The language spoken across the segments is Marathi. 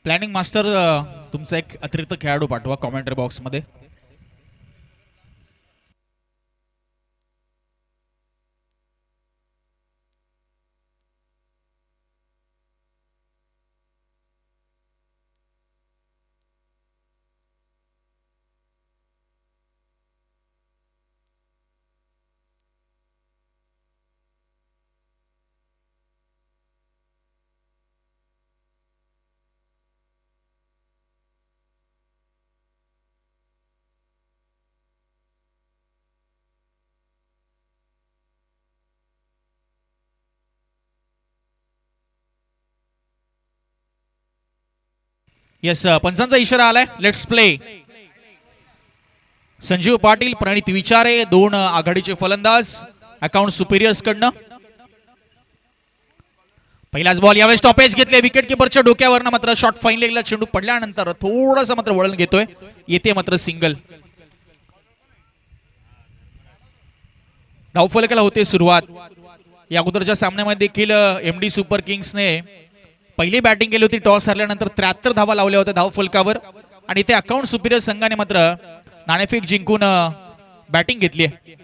प्लॅनिंग मास्टर तुमचा एक अतिरिक्त खेळाडू पाठवा कॉमेंट्री बॉक्स मध्ये. येस, पंचांचा इशारा आलाय. Let's play. संजीव पाटील, प्रणित विचारे दोन आघाडीचे फलंदाज अकाउंट सुपिरियर्स कडनं. पहिलाच बॉल यावेळेस स्टॉपेज घेतले. विकेट किपरच्या डोक्यावरनं मात्र शॉर्ट फाईन लेगला चेंडू पडल्यानंतर थोडासा मात्र वळण घेतोय. येते मात्र सिंगल. धावफलकाला होते सुरुवात. या अगोदरच्या सामन्यामध्ये देखील एमडी सुपर किंग्सने पहिली बॅटिंग केली होती. टॉस हरल्यानंतर 73 धावा लावल्या होत्या धावफलकावर आणि ते अकाउंट सुपिरियर संघाने मात्र नाणेफेक जिंकून बॅटिंग घेतली आहे.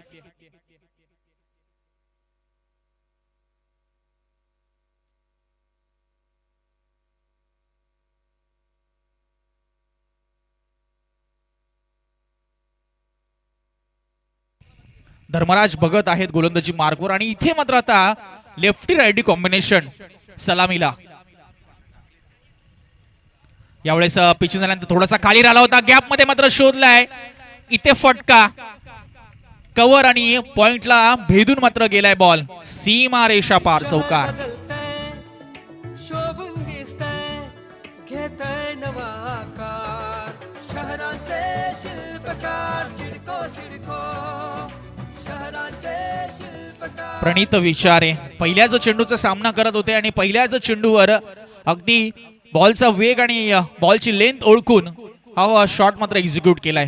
धर्मराज भगत आहेत गोलंदाजी मार्कवर आणि इथे मात्र आता लेफ्टी रायटी कॉम्बिनेशन सलामीला. यावेळेस पिच झाल्यानंतर थोडासा खाली राहिला होता. गॅप मध्ये मात्र शोधलाय. इथे फटका कव्हर आणि पॉइंटला भेदून मात्र गेलाय बॉल. सीमा रेषा पार चौकार. प्रणित विचारे पहिल्याच चेंडूचा सामना करत होते आणि पहिल्याच चेंडूवर अगदी बॉलचा वेग आणि बॉलची लेंथ ओळखून हा शॉट मात्र एक्झिक्यूट केलाय.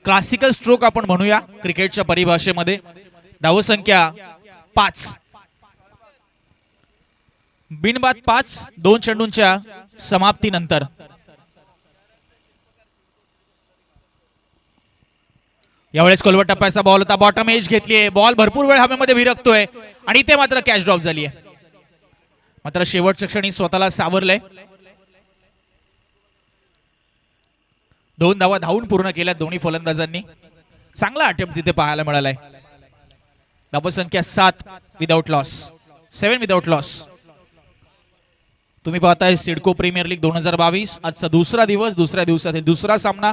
क्लासिकल स्ट्रोक आपण म्हणूया क्रिकेटच्या परिभाषेमध्ये. धावसंख्या 5, बिनबाद 5 दोन चेंडूंच्या समाप्तीनंतर. यावेळेस कोलवट टप्प्याचा बॉल होता. बॉटम एज घेतलीये. बॉल भरपूर वेळ हवेमध्ये विरकतोय आणि इथे मात्र कॅच ड्रॉप झाली आहे. मात्र शेवटच्या क्षणी स्वतःला सावरलंय. 2 धावा धावून पूर्ण केल्या दोन्ही फलंदाजांनी. चांगला अटेम्प्ट तिथे पाहायला मिळालाय. धावसंख्या 7 विदाउट लॉस, 7 विदाउट लॉस. तुम्ही पाहताय सिडको प्रीमियर लीग 2022. आजचा दुसरा दिवस. दुसऱ्या दिवसातील दुसरा सामना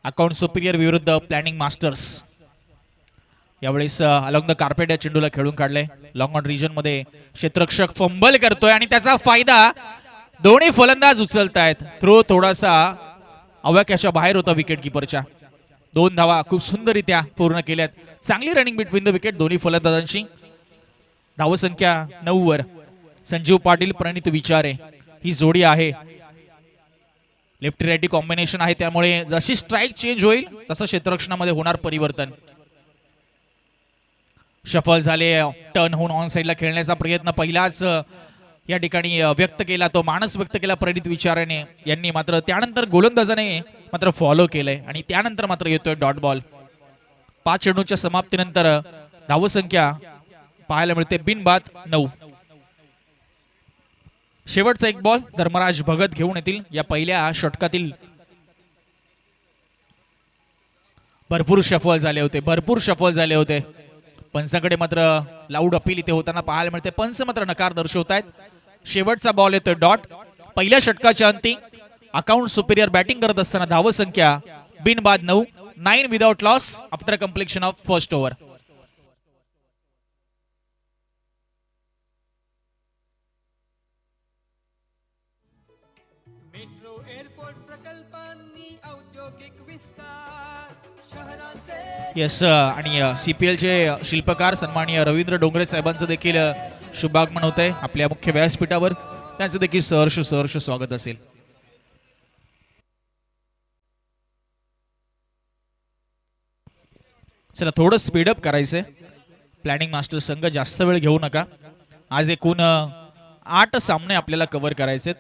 अकाउंट सुपिरियर विरुद्ध प्लॅनिंग मास्टर्स. यावेळेस अलॉंग द कार्पेट या चेंडूला खेळून काढले. लॉंग ऑन रिजन मध्ये क्षेत्ररक्षक फंबल करतोय आणि त्याचा फायदा दोन्ही फलंदाज उचलतायत. थ्रो थोडासा अवाक्याच्या बाहेर होता विकेट किपरच्या. 2 धावा खूप सुंदररित्या पूर्ण केल्यात. चांगली रनिंग बिटवीन द विकेट दोन्ही फलंदाजांची. धावसंख्या 9 वर. संजीव पाटील, प्रणित विचारे ही जोडी आहे. लेफ्टी रायटी कॉम्बिनेशन आहे त्यामुळे जशी स्ट्राइक चेंज होईल तसं क्षेत्ररक्षणामध्ये होणार परिवर्तन. शफल झाले. टर्न होऊन ऑन साइडला खेळण्याचा प्रयत्न पहिलाच या ठिकाणी व्यक्त केला. तो मानस व्यक्त केला प्रणित विचाराने यांनी. मात्र त्यानंतर गोलंदाजाने मात्र फॉलो केलंय आणि त्यानंतर मात्र येतोय डॉट बॉल. 5 चेंडूच्या समाप्तीनंतर धावसंख्या पाहायला मिळते बिनबाद 9. शेवटचा एक बॉल धर्मराज भगत घेऊन येतील या पहिल्या षटकातील. भरपूर शफल झाले होते. पंचाकडे मात्र लाऊड अपील इथे होताना पाहायला मिळते. पंच मात्र नकार दर्शवतायत. शेवटचा बॉल येतोय डॉट. पहिल्या षटकाच्या अंती अकाउंट सुपिरियर बॅटिंग करत असताना धावसंख्या बिनबाद 9, 9 without loss after completion of first over. Yes, आणि CPL चे शिल्पकार सन्माननीय रवींद्र डोंगरे साहेबांचं देखील शुभागमन होत आहे आपल्या मुख्य व्यासपीठावर. त्यांचं देखील सहर्ष स्वागत असेल. चला थोडं स्पीडअप करायचंय. प्लॅनिंग मास्टर संघ जास्त वेळ घेऊ नका. आज एकूण 8 सामने आपल्याला कव्हर करायचेत.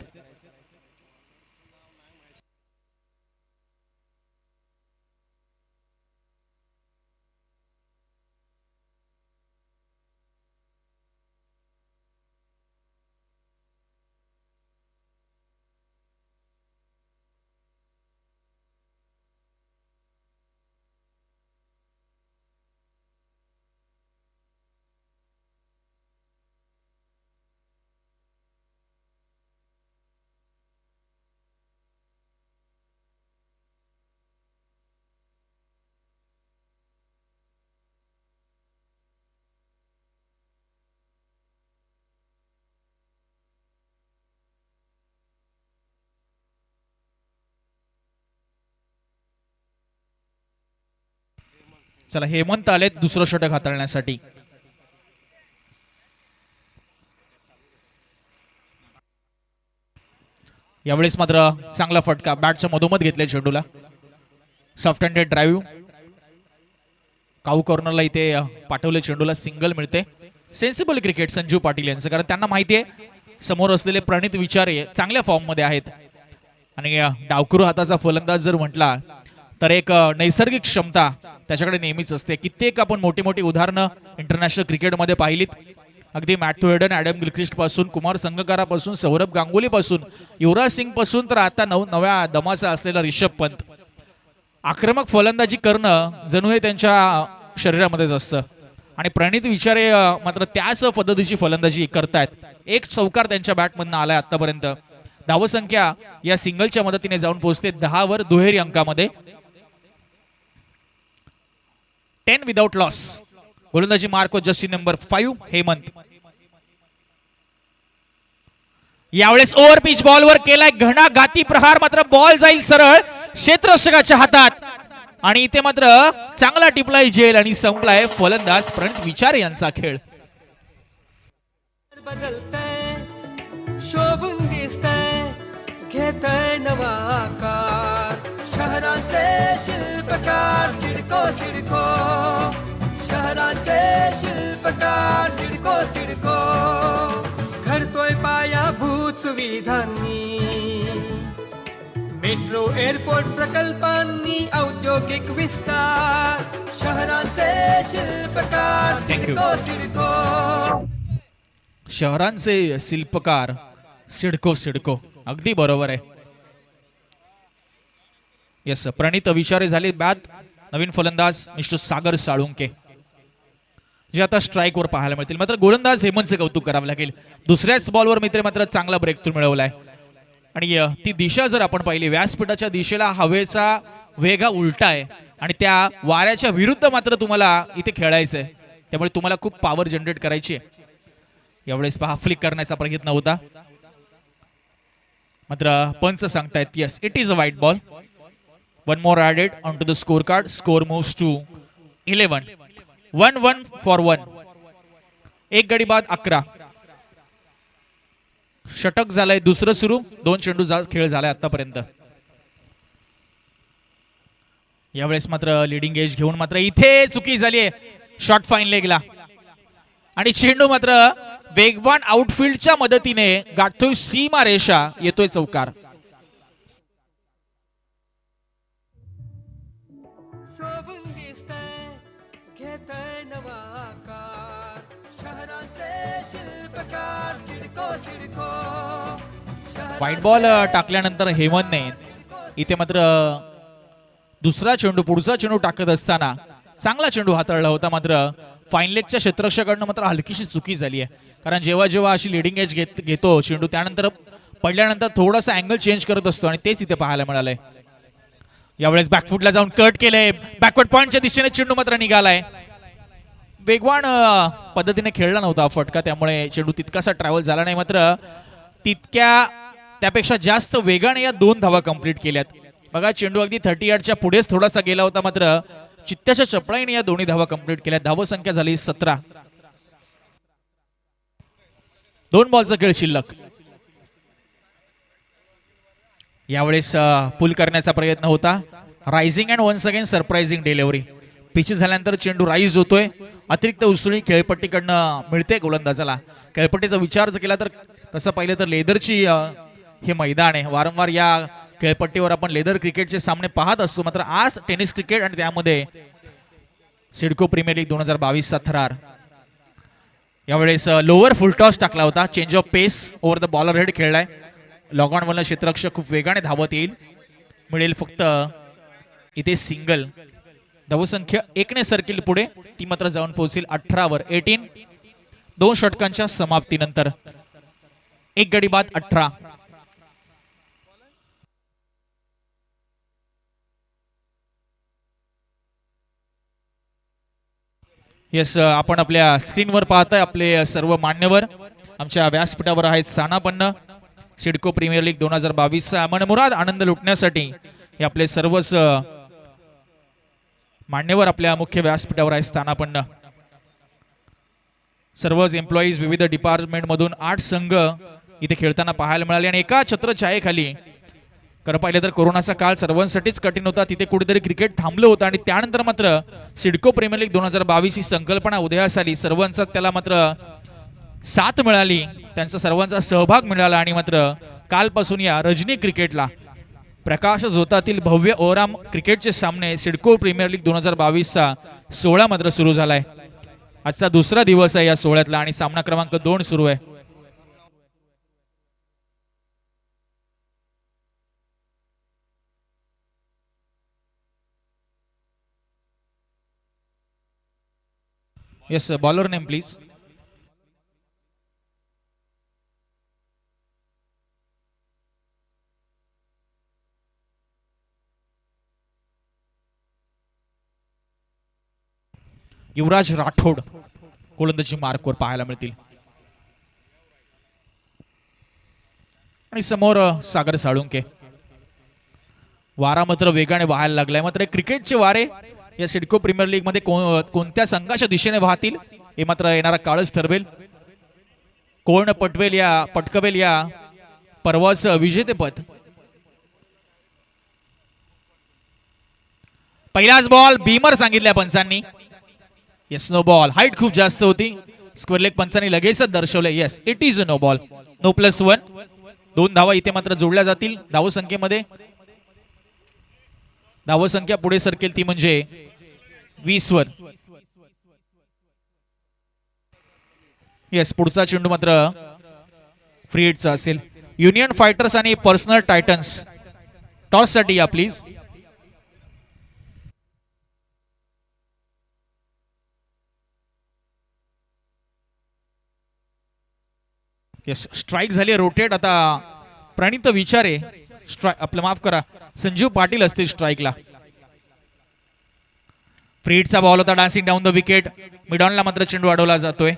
चला हेमंत आलेत दुसरं षटक हाताळण्यासाठी. यावेळेस मात्र चांगला फटका बॅटच्या मधोमध घेतल्या चेंडूला. सॉफ्ट हँडेड ड्राईव्ह काऊ कॉर्नरला इथे पाठवले चेंडूला. सिंगल मिळते. सेन्सिबल क्रिकेट संजू पाटील यांचं, कारण त्यांना माहिती आहे समोर असलेले प्रणित विचारे चांगल्या फॉर्म मध्ये आहेत आणि डावखुरू हाताचा फलंदाज जर म्हटला तर एक नैसर्गिक क्षमता त्याच्याकडे नेहमीच असते. कित्येक आपण मोठी मोठी उदाहरणं इंटरनॅशनल क्रिकेटमध्ये पाहिलीत. अगदी मॅथ्यू हेडन, ॲडम गिलक्रिस्ट पासून, कुमार संगकारापासून, सौरभ गांगुली पासून, युवराज सिंग पासून तर आता नव्या दमाचा असलेला रिषभ पंत. आक्रमक फलंदाजी करणं जणू हे त्यांच्या शरीरामध्येच असतं आणि प्रणित विचारे मात्र त्याच पद्धतीची फलंदाजी करतायत. एक चौकार त्यांच्या बॅटमधून आलाय आतापर्यंत. धावसंख्या या सिंगलच्या मदतीने जाऊन पोहोचते 10 वर दुहेरी अंकामध्ये. 10 विदाउट लॉस. गोलंदाजी मार्क जस्सी नंबर 5 हेमंत. यावेळेस ओव्हर पिच बॉलवर केलाय घणाघाती प्रहार, मात्र बॉल जाईल सरळ क्षेत्ररक्षकाच्या हातात आणि इथे मात्र चांगला टिपलाय झेल आणि संपलाय फलंदाज प्रणित विचारे यांचा खेळ. बदलतंय, शोभून दिसतंय, घेतंय नवा आकार. शहरांचे शिल्पकार सिडको सिडको, शहरांचे शिल्पकार सिडको सिडको. घडतोय पायाभूत सुविधांनी, मेट्रो एअरपोर्ट प्रकल्पांनी औद्योगिक विस्तार. शहरांचे शिल्पकार सिडको सिडको. शहरांचे शिल्पकार सिडको सिडको. अगदी बरोबर आहे. यस, प्रणित विचारे झाले बाद. नवीन फलंदाज मिस्टर सागर साळुंके जे आता स्ट्राईक वर पाहायला मिळतील. मात्र गोलंदाज हेमंतचे कौतुक करावे लागेल. दुसऱ्याच बॉलवर मित्र मात्र चांगला ब्रेक थ्रू मिळवलाय आणि ती दिशा जर आपण पाहिली व्यासपीठाच्या दिशेला हवेचा वेग हा उलटा आहे आणि त्या वाऱ्याच्या विरुद्ध मात्र तुम्हाला इथे खेळायचंय. त्यामुळे तुम्हाला खूप पॉवर जनरेट करायची आहे. यावेळेस पहा फ्लिक करण्याचा प्रयत्न होता मात्र पंच सांगतायत yes it is a wide ball. One more added on to the score card. Score moves to 11. 1-1 for 1. एक गडी बाद 11. षटक झालंय दुसरं सुरू. 2 चेंडू खेळ झालाय आतापर्यंत. यावेळेस मात्र लिडिंग एज घेऊन मात्र इथे चुकी झालीये शॉर्ट फाईन लेगला आणि चेंडू मात्र वेगवान आउटफील्डच्या मदतीने गाठतोय सीमा रेषा. येतोय चौकार. शोभून दिसतंय, घेतंय नवा आकार. शहरांचे शिल्पकार सिडको सिडको. व्हाईट बॉल टाकल्यानंतर हेमंतने इथे मात्र दुसरा चेंडू पुढचा चेंडू टाकत असताना चांगला चेंडू हाताळला होता. मात्र फाईन लेगच्या क्षेत्ररक्षकाकडनं मात्र हलकीशी चुकी झाली आहे. कारण जेव्हा जेव्हा अशी लिडिंग एज घेतो चेंडू त्यानंतर पडल्यानंतर थोडासा अँगल चेंज करत असतो आणि तेच इथे पाहायला मिळालंय. यावेळेस बॅकफुटला जाऊन कट केलंय. बॅकवर्ड पॉइंटच्या दिशेने चेंडू मात्र निघालाय. वेगवान पद्धतीने खेळला नव्हता फटका, त्यामुळे चेंडू तितकासा ट्रॅव्हल झाला नाही. मात्र त्यापेक्षा जास्त वेगाने या 2 धावा कंप्लीट केल्यात. बघा चेंडू अगदी 30 यार्डच्या पुढेच थोडासा गेला होता मात्र चित्त्याच्या चपळाईने या दोन्ही धावा कंप्लीट केल्या. धावसंख्या झाली 17. 2 बॉलचा खेळ शिल्लक. यावेळेस पुल करण्याचा प्रयत्न होता. Rising and once again surprising delivery. Pitch झाल्यानंतर चेंडू राईज होतोय. अतिरिक्त उसळी खेळपट्टीकडनं मिळते गोलंदाजाला. खेळपट्टीचा विचार जर केला तर तसं पाहिलं तर लेदरची हे मैदान आहे. वारंवार या खेळपट्टीवर आपण लेदर क्रिकेटचे सामने पाहत असतो. मात्र आज टेनिस क्रिकेट आणि त्यामध्ये सिडको प्रीमियर लीग 2022चा थरार. यावेळेस लोअर फुलटॉस टाकला होता. Change of pace over the bowler head खेळलाय. लॉग ऑन वरला क्षेत्ररक्षक खूप वेगाने धावत येईल. मिळेल फक्त इथे सिंगल. धावसंख्या 1 ने सर्किल पुढे. ती मात्र जाऊन पोहोचेल 18 वर. 18. 2 षटकांच्या समाप्तीनंतर 1 गडी बाद 18. यस, आपण आपल्या स्क्रीनवर पाहताय आपले सर्व मान्यवर आमच्या व्यासपीठावर आहेत स्थानापन्न. सिडको प्रीमियर लीग 2022चा मनमुराद आनंद लुटण्यासाठी हे आपले सर्वच मान्यवर आपल्या मुख्य व्यासपीठावर आहे स्थानापन्न. सर्वच एम्प्लॉईज विविध डिपार्टमेंट मधून 8 संघ इथे खेळताना पाहायला मिळाले आणि एका छत्रछायेखाली खरं पाहिलं तर कोरोनाचा काळ सर्वांसाठीच कठीण होता. तिथे कुठेतरी क्रिकेट थांबलं होतं आणि त्यानंतर मात्र सिडको प्रीमियर लीग 2022 ही संकल्पना उदयास आली. सर्वांचा त्याला मात्र साथ मिळाली, त्यांचा सर्वांचा सहभाग मिळाला आणि मात्र कालपासून या रजनी क्रिकेटला प्रकाश झोतातील भव्य ओराम क्रिकेटचे सामने सिडको प्रीमियर लीग 2022चा 16 मात्र सुरू झालाय. आजचा दुसरा दिवस आहे या सोहळ्यातला आणि सामना क्रमांक 2 सुरू आहे. Yes, bowler name please. Yuvraj Rathod गोलंदाजी मार्कवर पाहायला मिळतील आणि समोर सागर साळुंके. वारा मात्र वेगाने वाहायला लागलाय. मात्र क्रिकेटचे वारे या सिडको प्रीमियर लीग मध्ये कोणत्या संघाच्या दिशेने वाहतील हे मात्र येणारा काळच ठरवेल. कोण पटकवेल या पर्वाचं विजेतेपद. पहिलाच बॉल बीमर सांगितल्या पंचांनी. Yes, no ball. हाईट खूप जास्त होती. स्क्वेअर लेग पंचांनी लगेचच दर्शवले. Yes, it is no ball. No +1. 2 धावा इथे मात्र जोडल्या जातील धावसंख्येमध्ये. धावसंख्या पुढे सरकेल ती म्हणजे 20 वर. येस, पुढचा चेंडू मात्र फ्री हिटचा असेल. युनियन फायटर्स आणि पर्सनल टायटन्स टॉस साठी या प्लीज. येस, स्ट्राइक झाली रोटेट. आता प्रणित विचारे आपलं माफ करा संजीव पाटील असतील स्ट्राइकला. फ्रीडचा बॉल होता डान्सिंग डाऊन द विकेट. मिडॉनला मात्र चेंडू अडवला जातोय.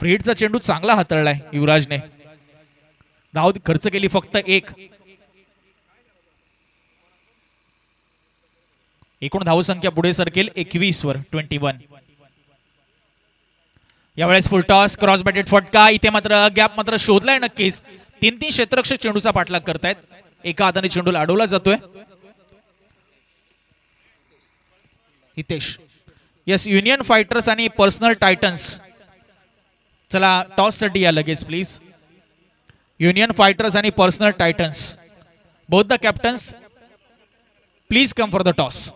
फ्रीडचा चेंडू चांगला हाताळलाय युवराजने. धाव खर्च केली फक्त 1. एकूण धावसंख्या पुढे सरकेल 21 वर 21. यावेळेस फुल टॉस, क्रॉस बॅटेड फटका. इथे मात्र गॅप मात्र शोधलाय नक्कीच. 3 क्षेत्ररक्षक चेंडूचा पाठलाग करतायत. एका हाताने चेंडूला अडवला जातोय. हितेश. येस, युनियन फायटर्स आणि पर्सनल टायटन्स. चला टॉस साठी या लगेच प्लीज. युनियन फायटर्स आणि personal Titans, both the captains please come for the toss.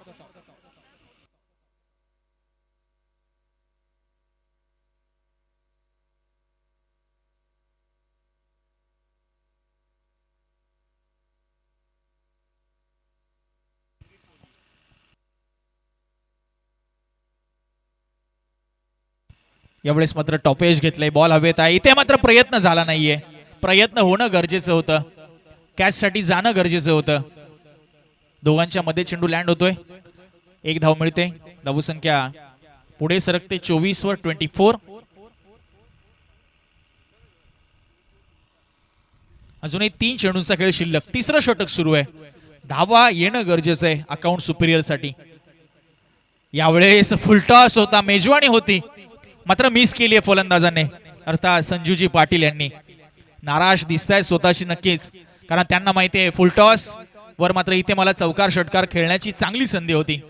यावेळेस मात्र टॉपेज घेतलंय. बॉल हवेत आहे. इथे मात्र प्रयत्न झाला नाहीये. प्रयत्न होणं गरजेचं होतं. कॅच साठी जाणं गरजेचं होतं. दोघांच्या मध्ये चेंडू लँड होतोय. 1 धाव मिळते. धावसंख्या पुढे सरकते 24 वर 24. अजूनही 3 चेंडूंचा खेळ शिल्लक. तिसरं षटक सुरू आहे. धावा येणं गरजेचं आहे अकाउंट सुपिरियर साठी. यावेळेस फुलटॉस होता, मेजवानी होती, मात्र मिस केली आहे फलंदाजाने अर्थात संजूजी पाटील यांनी. नाराज दिसताय स्वतःशी नक्कीच, कारण त्यांना माहिती आहे फुलटॉस वर मात्र इथे मला चौकार षटकार खेळण्याची चांगली संधी होती.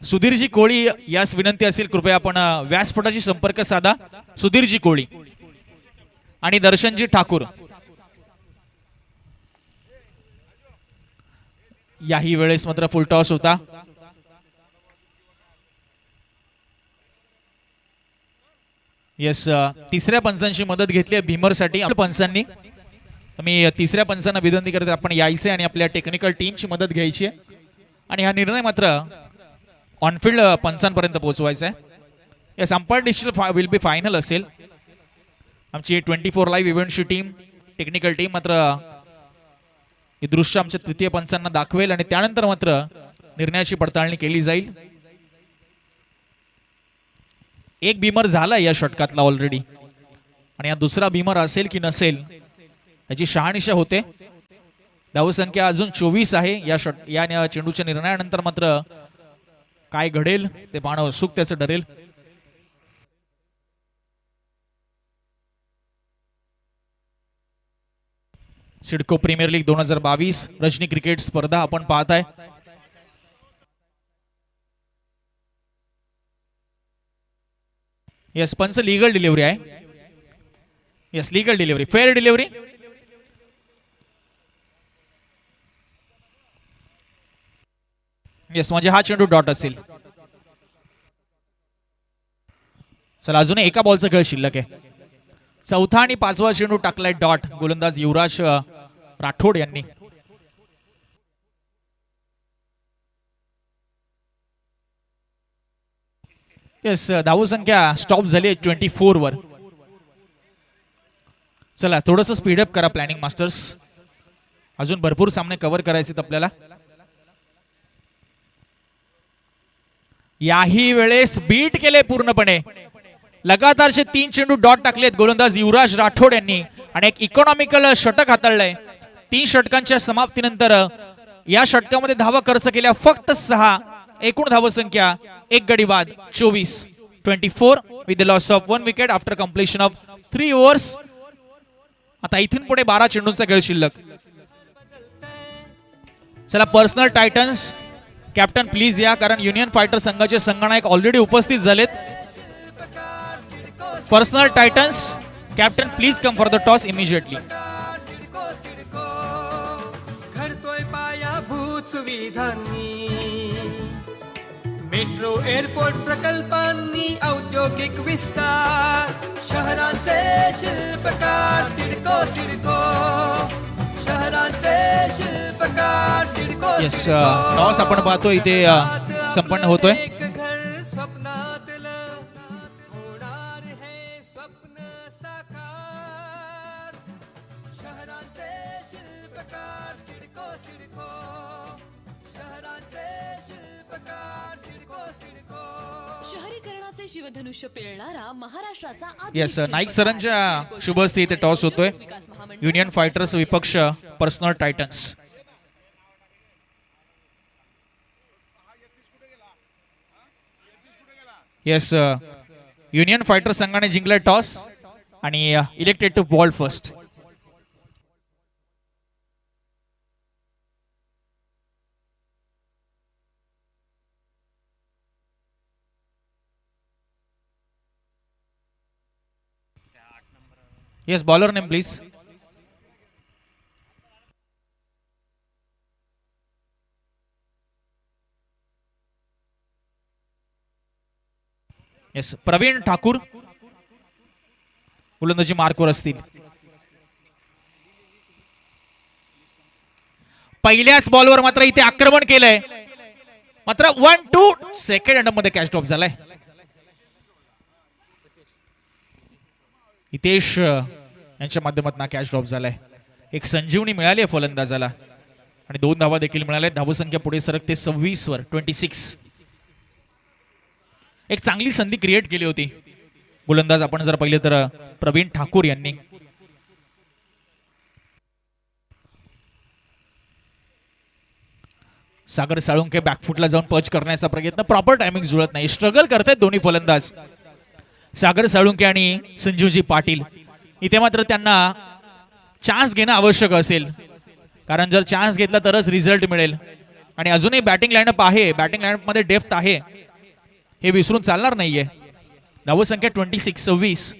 सुधीरजी कोळी यास विनंती असेल कृपया आपण व्यासपीठाशी संपर्क साधा. सुधीरजी कोळी आणि दर्शनजी ठाकूर याही वेळेस मात्र फुलटॉस होता. येस, तिसऱ्या पंचांची मदत घेतली आहे भीमरसाठी पंचांनी. मी तिसऱ्या पंचांना विनंती करते आपण यायचे आणि आपल्या टेक्निकल टीमची मदत घ्यायची आहे आणि हा निर्णय मात्र ऑनफिल्ड पंचांपर्यंत पोहोचवायचा आहे. Yes, umpire decision will be final असेल. आमची 24 लाईव्ह इव्हेंटची टीम टेक्निकल टीम मात्र हे दृश्य आमच्या तृतीय पंचांना दाखवेल आणि त्यानंतर मात्र निर्णयाची पडताळणी केली जाईल. एक बीमर झाला या षटकातला ऑलरेडी आणि हा दुसरा बीमर असेल की नसेल त्याची शहानिशा होते. धावसंख्या अजून 24 आहे. या चेंडूच्या निर्णयानंतर मात्र काय घडेल ते पाहणं उत्सुक त्याचं ठरेल. CIDCO premier league 2022 Rajani cricket स्पर्धा आपण पाहताय. यस, पंच लीगल डिलिव्हरी आहे. Yes, legal delivery, fair delivery. Yes, म्हणजे हा चेंडू डॉट असेल. चला, अजून एका बॉलचा खेळ शिल्लक आहे. चौथा आणि पाचवा चेंडू टाकलाय डॉट गोलंदाज युवराज राठोड यांनी. येस, धावसंख्या स्टॉप झाली 24 वर. चला, थोडंसं स्पीडअप करा प्लॅनिंग मास्टर्स. अजून भरपूर सामने कव्हर करायचे आपल्याला. याही वेळेस बीट केले पूर्णपणे. लगातारचे 3 चेंडू डॉट टाकलेत गोलंदाज युवराज राठोड यांनी आणि एक इकॉनॉमिकल षटक हाताळलंय. 3 षटकांच्या समाप्तीनंतर या षटकामध्ये धावा खर्च केल्या फक्त 6. एकूण धावसंख्या 1 गडी बाद 24 with the loss of 1 wicket after completion of 3 overs. आता इथून पुढे 12 चेंडूंचा खेळ शिल्लक. चला, पर्सनल टायटन्स कॅप्टन प्लीज या, कारण युनियन फायटर संघाचे संघनायक ऑलरेडी उपस्थित झालेत. Personal Titans captain please come for the toss immediately. घडतोय पायाभूत सुविधांनी, मेट्रो एअरपोर्ट प्रकल्पांनी औद्योगिक विस्तार. शहरांचे शिल्पकार सिडको सिडको, शहरांचे शिल्पकार सिडको. येस, टॉस आपण पाहतो इथे संपन्न होतोय. एक घर स्वप्नातलं होणार हे स्वप्न साकार. शहरांचे शिल्पकार सिडको सिडको, शहरांचे शिल्पकार सिडको सिडको. शहरीकरणाचे शिवधनुष्य पेरणारा महाराष्ट्राचा येस, नाईक सरांच्या शुभ हस्ते इथे टॉस होतोय. युनियन फायटर्स विपक्ष Personal Titans. Yes, Union Fighter संघाने जिंकलाय टॉस आणि elected to bowl first. Yes, bowler name please. Yes, Praveen Thakur गोलंदाजी मार्कवर असतील. पहिल्याच बॉलवर मात्र इथे आक्रमण केलंय. मात्र 1-2 सेकंड मध्ये कॅच ड्रॉप झालाय. हितेश यांच्या माध्यमातून कॅच ड्रॉप झालाय. एक संजीवनी मिळाली आहे फलंदाजाला आणि 2 धावा देखील मिळाल्या. धावसंख्या पुढे सरकते 26 वर 26. एक चांगली संधी क्रिएट केली होती गोलंदाज आपण जर पाहिले तर प्रवीण ठाकूर यांनी. सागर साळुंके बॅकफुटला जाऊन पच करण्याचा प्रयत्न, प्रॉपर टायमिंग जुळत नाही. स्ट्रगल करतायत दोन्ही फलंदाज सागर साळुंके आणि संजीवजी पाटील. इथे मात्र त्यांना चान्स घेणं आवश्यक असेल, कारण जर चान्स घेतला तरच रिझल्ट मिळेल. आणि अजूनही बॅटिंग लाईनअप आहे, बॅटिंग लाईनअप मध्ये डेप्थ आहे, हे विसरून चालणार नाहीये. धावसंख्या 26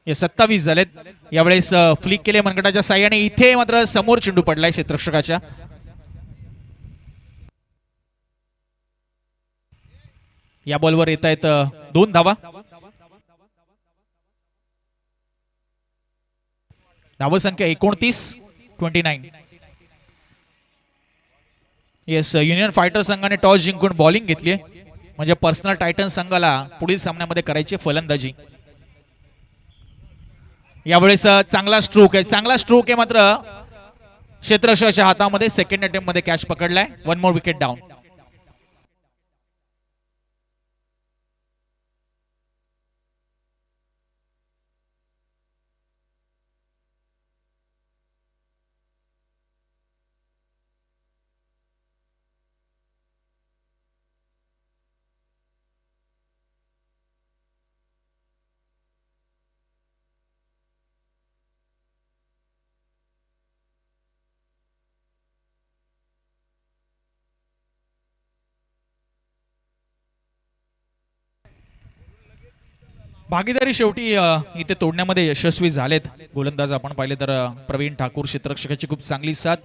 हे 27 झालेत. यावेळेस फ्लिक केले मनगटाच्या साह्याने. इथे मात्र समोर चेंडू पडलाय क्षेत्ररक्षकाच्या. या बॉलवर येत आहेत 2 धावा. धावसंख्या 29. येस, युनियन फायटर संघाने टॉस जिंकून बॉलिंग घेतली, म्हणजे पर्सनल टायटन संघाला पुढील सामन्यामध्ये करायची फलंदाजी. यावेळेस चांगला स्ट्रोक आहे, मात्र क्षेत्ररक्षकाच्या हातामध्ये. सेकंड अटेम्प्ट मध्ये कॅच पकडलाय. 1 more wicket down. भागीदारी शेवटी इथे तोडण्यामध्ये यशस्वी झालेत गोलंदाज आपण पाहिले तर प्रवीण ठाकूर क्षेत्ररक्षकाची खूप चांगली साथ.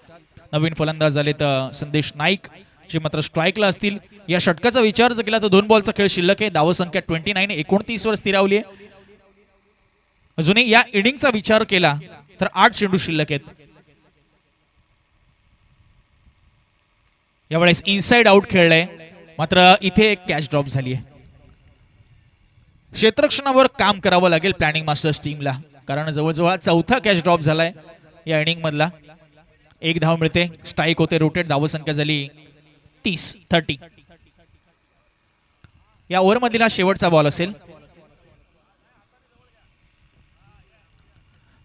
नवीन फलंदाज झालेत संदेश नाईक जे मात्र स्ट्राईकला असतील. या षटकाचा विचार जर केला तर 2 बॉलचा खेळ शिल्लक आहे. धावसंख्या 29 वर स्थिरावली आहे. अजूनही या इनिंगचा विचार केला तर 8 चेंडू शिल्लक आहेत. यावेळेस इनसाइड आउट खेळलंय मात्र इथे एक कॅच ड्रॉप झाली आहे. क्षेत्ररक्षणावर काम करावं लागेल प्लॅनिंग मास्टर्स टीमला कारण जवळजवळ चौथा कॅच ड्रॉप झालाय या इनिंग मधला. 1 धाव मिळते. स्ट्राईक होते. रोटेट. धावसंख्या झाली 30. या ओव्हर मधील हा शेवटचा बॉल असेल.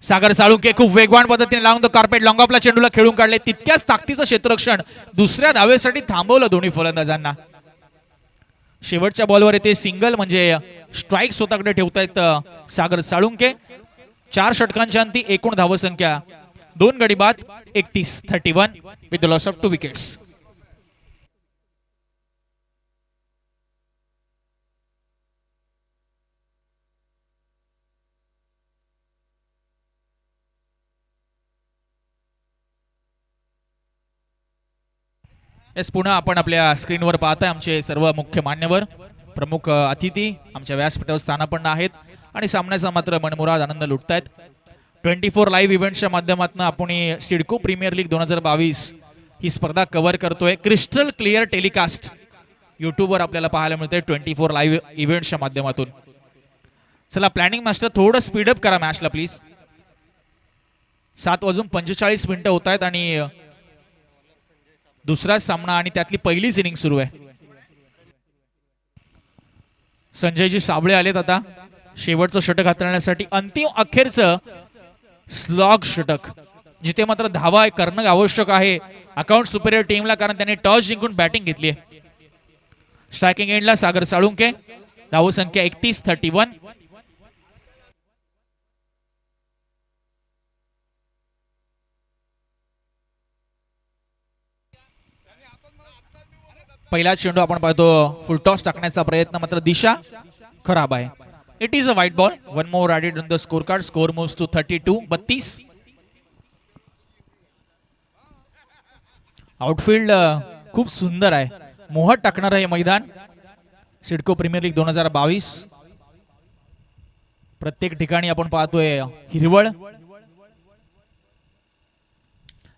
सागर साळुंके खूप वेगवान पद्धतीने लावून कार्पेट लॉंग ऑफला चेंडूला खेळून काढले. तितक्याच ताकदीचं क्षेत्ररक्षण दुसऱ्या धावेसाठी थांबवलं दोन्ही फलंदाजांना. शेवटच्या बॉलवर येते सिंगल म्हणजे स्ट्राईक स्वतःकडे ठेवतायत सागर साळुंके. 4 षटकांच्या अंती एकूण धावसंख्या 2 गडी बाद 31 with the loss of 2 wickets. पुन्हा आपण आपल्या स्क्रीनवर पाहताय आमचे सर्व मुख्य मान्यवर प्रमुख अतिथी आमच्या व्यासपीठावर स्थानापन्न आहेत आणि सामन्याचा मात्र मनमुराद आनंद लुटतायत. 24 लाईव्ह इव्हेंटच्या माध्यमातून आपण सिडको प्रीमियर लीग 2022 ही स्पर्धा कव्हर करतोय. क्रिस्टल क्लिअर टेलिकास्ट युट्यूबवर आपल्याला पाहायला मिळते 24 लाईव्ह इव्हेंटच्या माध्यमातून. चला प्लॅनिंग मास्टर थोडं स्पीडअप करा मॅचला प्लीज. 7:45 होत आहेत आणि दुसरा सामना आणि त्यातली पहिलीच इनिंग सुरू आहे. संजयजी साबळे आलेत आता शेवटचं षटक हाताळण्यासाठी. अंतिम अखेरचं स्लॉग षटक जिथे मात्र धावा करणं आवश्यक आहे अकाउंट सुपेरियर टीमला कारण त्यांनी टॉस जिंकून बॅटिंग घेतली आहे. स्ट्रायकिंग एंडला सागर साळुंके. धावसंख्या 31. पहिला चेंडू आपण पाहतो फुल टॉस टाकण्याचा प्रयत्न मात्र दिशा खराब आहे. It is a white ball. 1 more added on the score card. Score moves to 32. Outfield खूप सुंदर आहे. मोहत टाकणार आहे मैदान. सिडको प्रीमियर लीग 2022 प्रत्येक ठिकाणी आपण पाहतोय हिरवळ.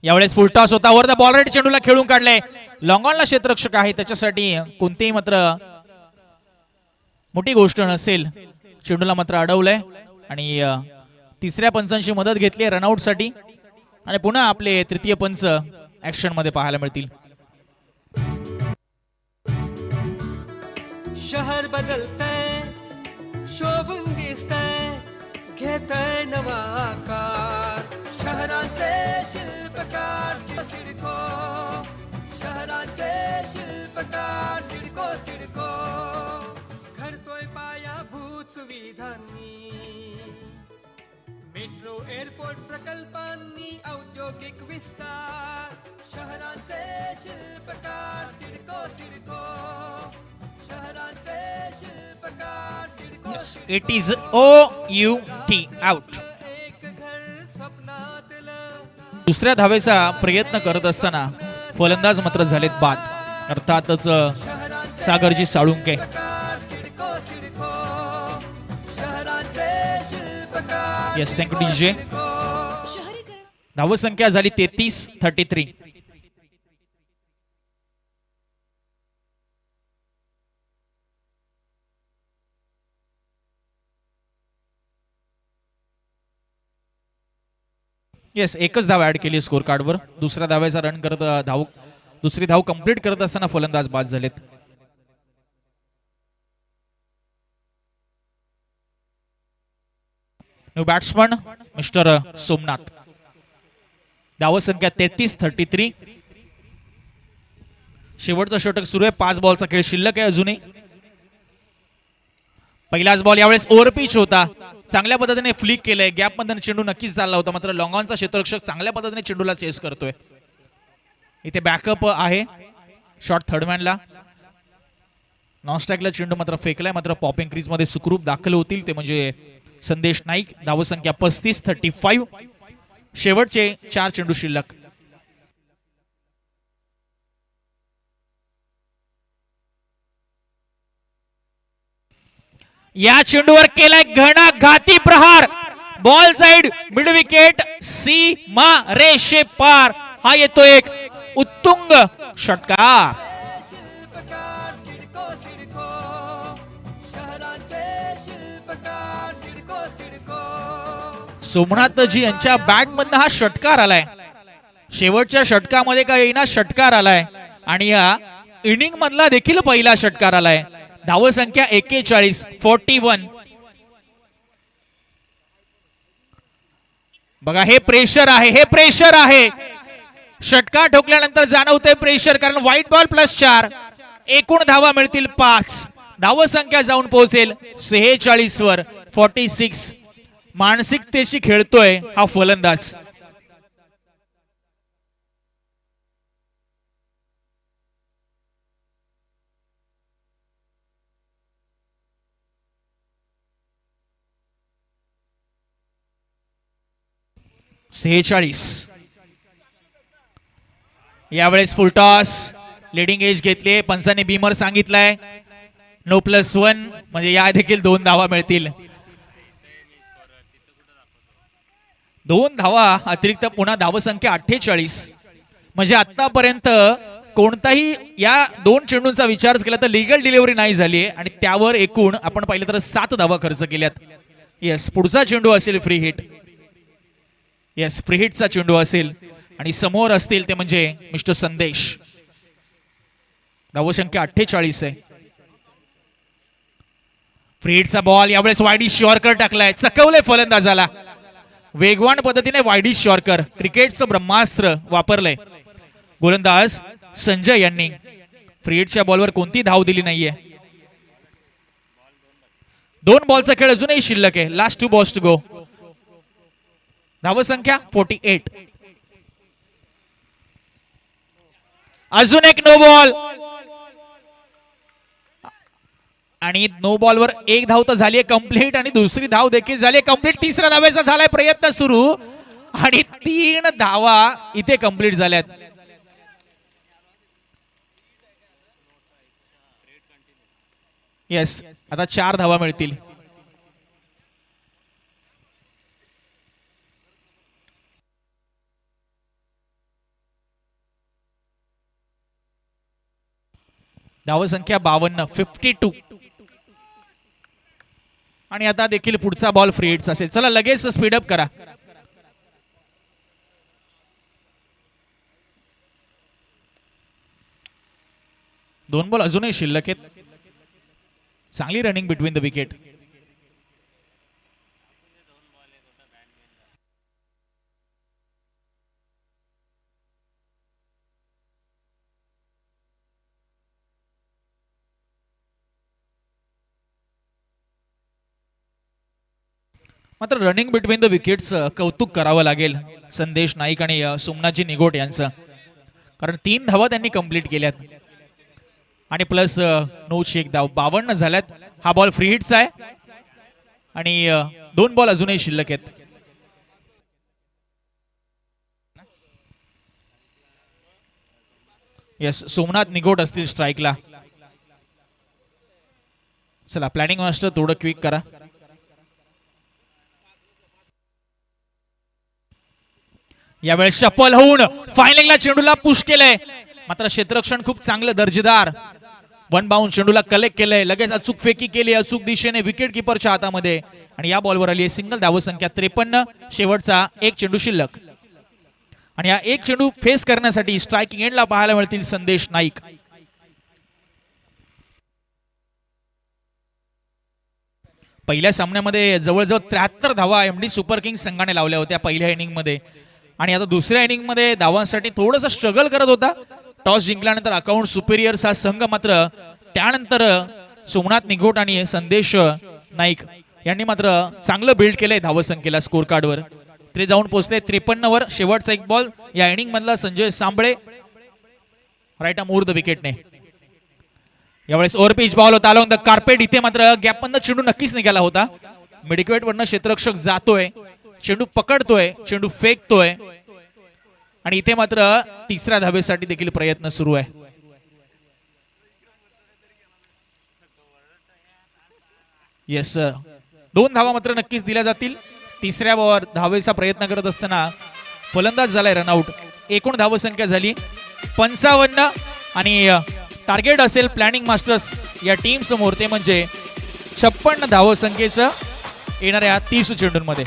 यावेळेस फुल टॉस होता. वर द बॉल रेड चेंडूला खेळून काढले. लॉंग ऑनला क्षेत्ररक्षक आहे त्याच्यासाठी कोणतेही मात्र मोठी गोष्ट नसेल. चेंडूला मात्र अडवलंय आणि तिसऱ्या पंचांची मदत घेतली रनआउट साठी आणि पुन्हा आपले तृतीय पंच ऍक्शन मध्ये पाहायला मिळतील. शहर बदलतंय शोभून दिसतंय घेतंय नवा आकार. शहरांचे शिल्पकार सिडको. शहरांचे शिल्पकार सिडको. घडतोय पायाभूत सुविधांनी. मेट्रो एअरपोर्ट प्रकल्पांनी औद्योगिक विस्तार. शहरांचे शिल्पकार सिडको. शहरांचे शिल्पकार CIDCO. It is OUT out. एक घर स्वप्नातलं. दुसऱ्या धावेचा प्रयत्न करत असताना फलंदाज मात्र झालेत बाद. अर्थातच सागरजी साळुंके. Yes thank you DJ. शहरीकरण धावसंख्या झाली 33. येस एकच धाव ऍड केली स्कोर कार्डवर. दुसऱ्या धावेचा रन करत दुसरी धाव कंप्लीट करत असताना फलंदाज बाद झालेत. New batsman mister Somnath. धावसंख्या 33. शेवटचं षटक सुरू आहे. 5 बॉलचा खेळ शिल्लक आहे अजूनही. पहिलाच बॉल यावेळेस ओव्हर पिच होता. चांगल्या पद्धतीने फ्लिक केलंय. गॅप मध्ये चेंडू नक्कीच चालला होता मात्र लॉंग ऑनचा क्षेत्ररक्षक चांगल्या पद्धतीने चेंडूला चेस करतोय. इथे बॅकअप आहे शॉट थर्डमॅनला. नॉनस्ट्राईकला चेंडू मात्र फेकलाय, मात्र पॉपिंग क्रीज मध्ये सुखरूप दाखल होतील ते म्हणजे संदेश नाईक. धावसंख्या 35-35. शेवटचे 4 चेंडू शिल्लक. या चेंडूवर केलाय घणाघाती प्रहार. बॉल साइड मिड विकेट सीमा रेषे पार. हा येतो एक उत्तुंग षटकार. शिल्पकार सिडको सिडको, शहरांचे शिल्पकार सिडको सिडको. सोमनाथजी यांच्या बॅट मधनं हा षटकार आलाय. शेवटच्या षटकामध्ये काय येईना षटकार आलाय आणि या इनिंग मधला देखील पहिला षटकार आलाय. धावसंख्या 41-41. बघा हे प्रेशर आहे, हे प्रेशर आहे. षटकार ठोकल्यानंतर जाणवतंय प्रेशर, कारण व्हाईट बॉल +4. एकूण धावा मिळतील 5. धावसंख्या जाऊन पोहोचेल 46 वर. 46. मानसिकतेशी खेळतोय हा फलंदाज. यावेळेस फुलटॉस लिडिंग एज घेतले. पंचाने बीमर सांगितलाय नो +1 म्हणजे या देखील 2 धावा मिळतील. 2 धावा अतिरिक्त पुन्हा धावसंख्या 48. म्हणजे आतापर्यंत कोणताही या 2 चेंडूंचा विचार केला तर लिगल डिलिव्हरी नाही झाली आणि त्यावर एकूण आपण पाहिलं तर 7 धावा खर्च केल्यात. येस, पुढचा चेंडू असेल फ्री हिट. येस, फ्री हिटचा चेंडू असेल आणि समोर असतील ते म्हणजे मिस्टर संदेश. धावसंख्या 48 आहे. फ्री हिटचा बॉल यावेळेस वायडी शॉर्कर टाकलाय, चकवलंय फलंदाजाला. वेगवान पद्धतीने वायडी शॉर्कर क्रिकेटचं ब्रह्मास्त्र वापरलंय गोलंदाज संजय यांनी. फ्री हिटच्या बॉलवर कोणती धाव दिली नाहीये. 2 बॉलचा खेळ अजूनही शिल्लक आहे. Last 2 balls to go. धावसंख्या 48. अजून एक नो बॉल आणि नो बॉलवर 1 धाव तर झाली कंप्लीट आणि दुसरी धाव देखील झाली कंप्लीट. तिसऱ्या धावेचा झालाय प्रयत्न सुरू आणि 3 धावा इथे कंप्लीट झाल्यात. येस, आता 4 धावा मिळतील. धावसंख्या 52. आणि आता देखील पुढचा बॉल फ्री हिटचा असेल. चला लगेच स्पीडअप करा. दोन बॉल अजूनही शिल्लक आहेत. चांगली रनिंग बिटवीन द विकेट. मात्र रनिंग बिटवीन द विकेट्स कौतुक करावं लागेल संदेश नाईक आणि सोमनाथजी निगोट यांचं, कारण 3 धावा त्यांनी कंप्लीट केल्यात आणि प्लस 9ची 1 धाव. 52 झाल्यात. हा बॉल फ्री हिटचा आहे आणि 2 बॉल अजूनही शिल्लक आहेत. येस, सोमनाथ निगोट असतील स्ट्राईकला. चला प्लॅनिंग मास्टर थोडं क्विक करा. यावेळेस शपल होऊन फायनलला चेंडूला पुश केलंय, मात्र क्षेत्ररक्षण खूप चांगलं दर्जेदार. 1 बाउंड चेंडूला कलेक्ट केलंय, लगेच अचूक फेकी केली अचूक दिशेने विकेट किपरच्या हातामध्ये आणि या बॉलवर आली सिंगल. धावसंख्या 53. शेवटचा 1 चेंडू शिल्लक आणि या 1 चेंडू फेस करण्यासाठी स्ट्रायकिंग एंडला पाहायला मिळतील संदेश नाईक. पहिल्या सामन्यामध्ये जवळजवळ 73 धावा एमडी सुपर किंग्स संघाने लावल्या होत्या पहिल्या इनिंग मध्ये आणि आता दुसऱ्या इनिंग मध्ये धावांसाठी थोडंसं स्ट्रगल करत होता. टॉस जिंकल्यानंतर अकाउंट सुपेरियर्स हा संघ, मात्र त्यानंतर सोमनाथ निगोट आणि संदेश नाईक यांनी मात्र चांगलं बिल्ड केलंय धावसंख्येला स्कोर कार्डवर. ते जाऊन पोहोचले 53 वर. शेवटचा 1 बॉल या इनिंग मधला Sanjay Sambale right arm over the विकेटने. यावेळेस ओव्हर पिच बॉल होता अलॉंग द कार्पेट. इथे मात्र गॅप मधनं चेंडू नक्कीच निघाला होता. मिडविकेट वरनं क्षेत्ररक्षक जातोय, चेंडू पकडतोय, चेंडू फेकतोय आणि इथे मात्र तिसऱ्या धावेसाठी देखील प्रयत्न सुरू आहे. येस, 2 धावा मात्र नक्कीच दिल्या जातील. तिसऱ्या बॉल धावेचा प्रयत्न करत असताना फलंदाज झालाय रनआउट. एकूण धावसंख्या झाली 55 आणि टार्गेट असेल प्लॅनिंग मास्टर्स या टीम समोर ते म्हणजे 56 धावसंख्येचं येणाऱ्या 30 चेंडूंमध्ये.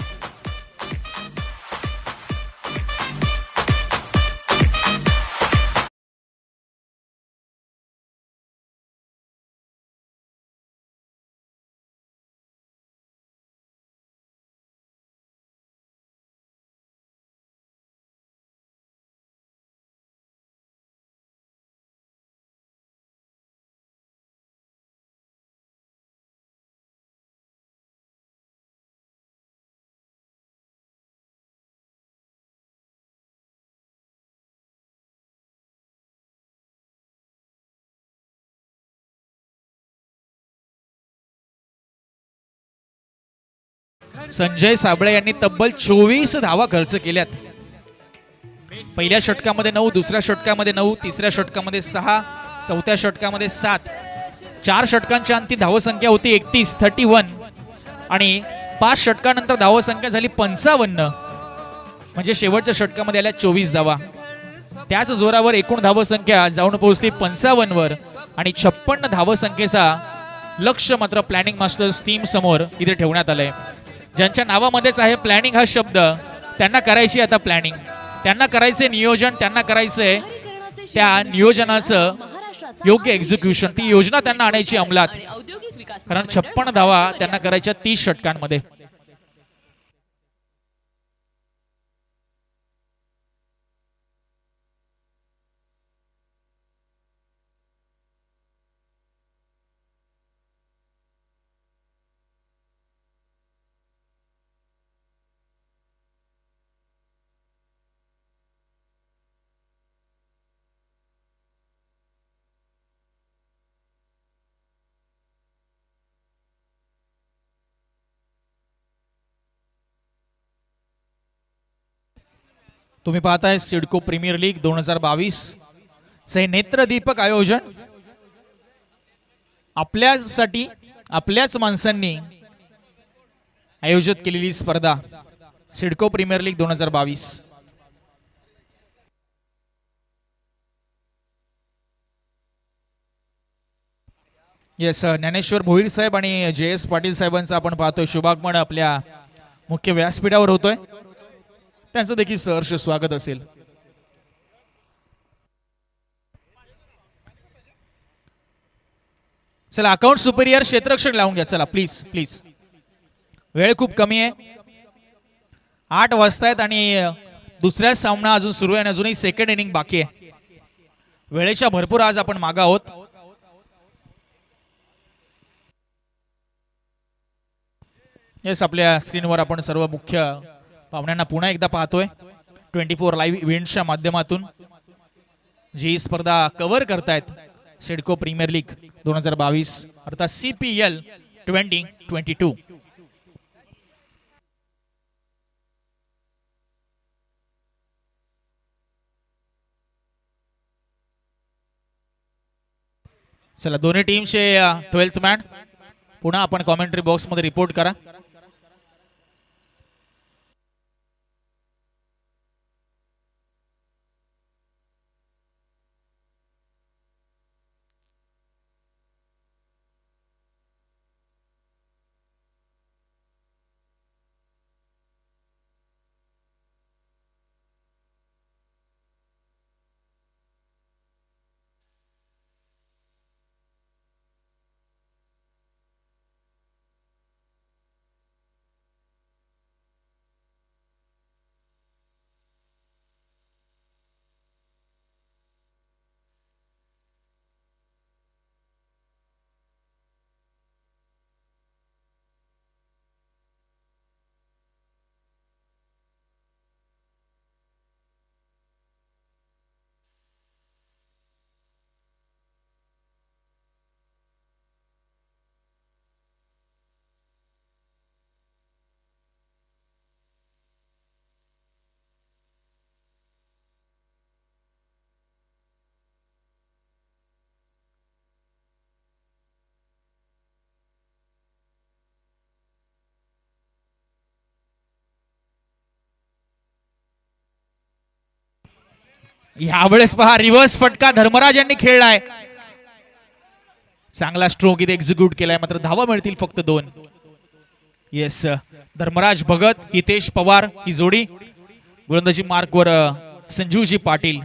संजय साबळे यांनी तब्बल 24 धावा खर्च केल्यात. पहिल्या षटकामध्ये 9, दुसऱ्या षटकामध्ये 9, तिसऱ्या षटकामध्ये 6, चौथ्या षटकामध्ये 7. 4 षटकांच्या अंती धावसंख्या होती 31 आणि 5 षटकानंतर धावसंख्या झाली 55. म्हणजे शेवटच्या षटकामध्ये आल्या 24 धावा. त्याच जोरावर एकूण धावसंख्या जाऊन पोहोचली 55 वर आणि 56 धावसंख्येचा लक्ष्य मात्र प्लॅनिंग मास्टर्स टीम समोर इथे ठेवण्यात आलंय. ज्यांच्या नावामध्येच आहे प्लॅनिंग हा शब्द, त्यांना करायची आता प्लॅनिंग, त्यांना करायचे नियोजन, त्यांना करायचंय शहरीकरणाचे त्या शिक्षण नियोजनाचं महाराष्ट्राचा योग्य आर्थिक एक्झिक्युशन, ती विकास योजना त्यांना आणायची अंमलात. आणि औद्योगिक विकास कारण महामंडळ 56 धावा महाराष्ट्र त्यांना या करायच्या 30 षटकांमध्ये. तुम्ही पाहताय सिडको प्रीमियर लीग 2022 चे नेत्रदीपक आयोजन. आपल्यासाठी आपल्याच माणसांनी आयोजित केलेली स्पर्धा CIDCO premier league 2022. Yes, Dnyaneshwar Bhoir साहेब आणि JS पाटील साहेबांचा आपण पाहतोय शुभागमन आपल्या मुख्य व्यासपीठावर होतोय. त्यांचं देखील सहर्ष स्वागत असेल. चला अकाउंट सुपेरियर क्षेत्ररक्षक लावून घ्या. चला प्लीज प्लीज, वेळ खूप कमी आहे. 8 वाजतायत आणि दुसऱ्या सामना अजून सुरू आहे आणि अजूनही सेकंड इनिंग बाकी आहे. वेळेच्या भरपूर आज आपण मागे आहोत. येस, आपल्या स्क्रीनवर आपण सर्व मुख्य पाहुण्यांना पुन्हा एकदा पाहतोय 24 लाईव्ह इव्हेंटच्या माध्यमातून. जी स्पर्धा कव्हर करतायत सिडको प्रीमियर लीग 2022 अर्थात CPL 2022. चला दोन्ही टीमचे 12th मॅन पुन्हा आपण कॉमेंट्री बॉक्स मध्ये रिपोर्ट करा. यावेळेस पहा रिव्हर्स फटका धर्मराज यांनी खेळलाय. चांगला स्ट्रोक इथे एक्झिक्यूट केलाय, मात्र धावा मिळतील फक्त 2. येस, धर्मराज भगत हितेश पवार ही जोडी गोलंदाजी मार्कवर संजीवजी पाटील.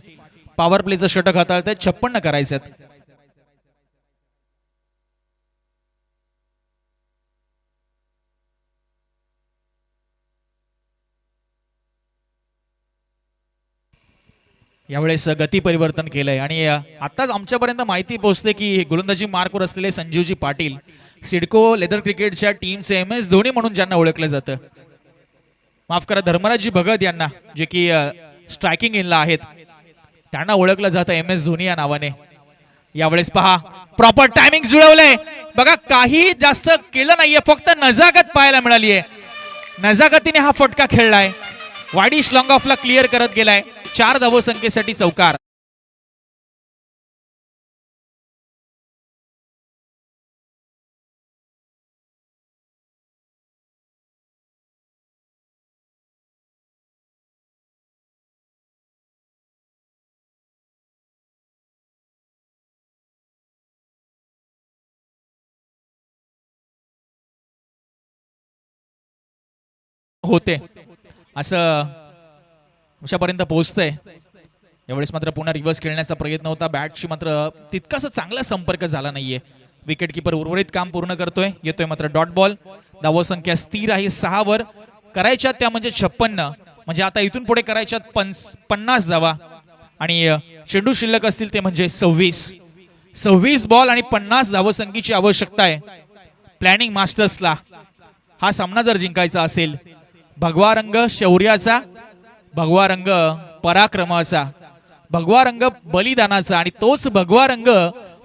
पॉवर प्लेचं षटक हाताळत 56 करायचं. यावेळेस गती परिवर्तन केलंय आणि आताच आमच्यापर्यंत माहिती पोहोचते की गोलंदाजी मार्कवर असलेले संजीवजी पाटील सिडको लेदर क्रिकेटच्या टीमचे MS धोनी म्हणून ज्यांना ओळखलं जातं, माफ करा धर्मराजजी भगत यांना, जे की स्ट्रायकिंग इनला आहेत, त्यांना ओळखलं जातं MS धोनी या नावाने. यावेळेस पहा प्रॉपर टायमिंग जुळवलंय बघा, काही जास्त केलं नाहीये, फक्त नजाकत पाहायला मिळालीये. नजाकतीने हा फटका खेळलाय, वाडीश लॉंग ऑफला क्लिअर करत गेलाय. 4 धावसंख्येसाठी चौकार. होते असं अशापर्यंत पोहोचतंय. यावेळेस मात्र पुन्हा रिव्हर्स खेळण्याचा प्रयत्न होता, बॅटशी मात्र तितकासा चांगला संपर्क झाला नाहीये. विकेट किपर उर्वरित काम पूर्ण करतोय. येतोय मात्र डॉट बॉल. धावसंख्या स्थिर आहे 6 वर. करायच्यात त्या म्हणजे 56, म्हणजे आता इथून पुढे करायच्यात 50 धावा आणि चेंडू शिल्लक असतील ते म्हणजे 26 बॉल आणि 50 धावसंख्येची आवश्यकता आहे प्लॅनिंग मास्टर्सला. हा सामना जर जिंकायचा असेल, भगवा रंग शौर्याचा, भगवा रंग पराक्रमाचा, भगवा रंग बलिदानाचा आणि तोच भगवा रंग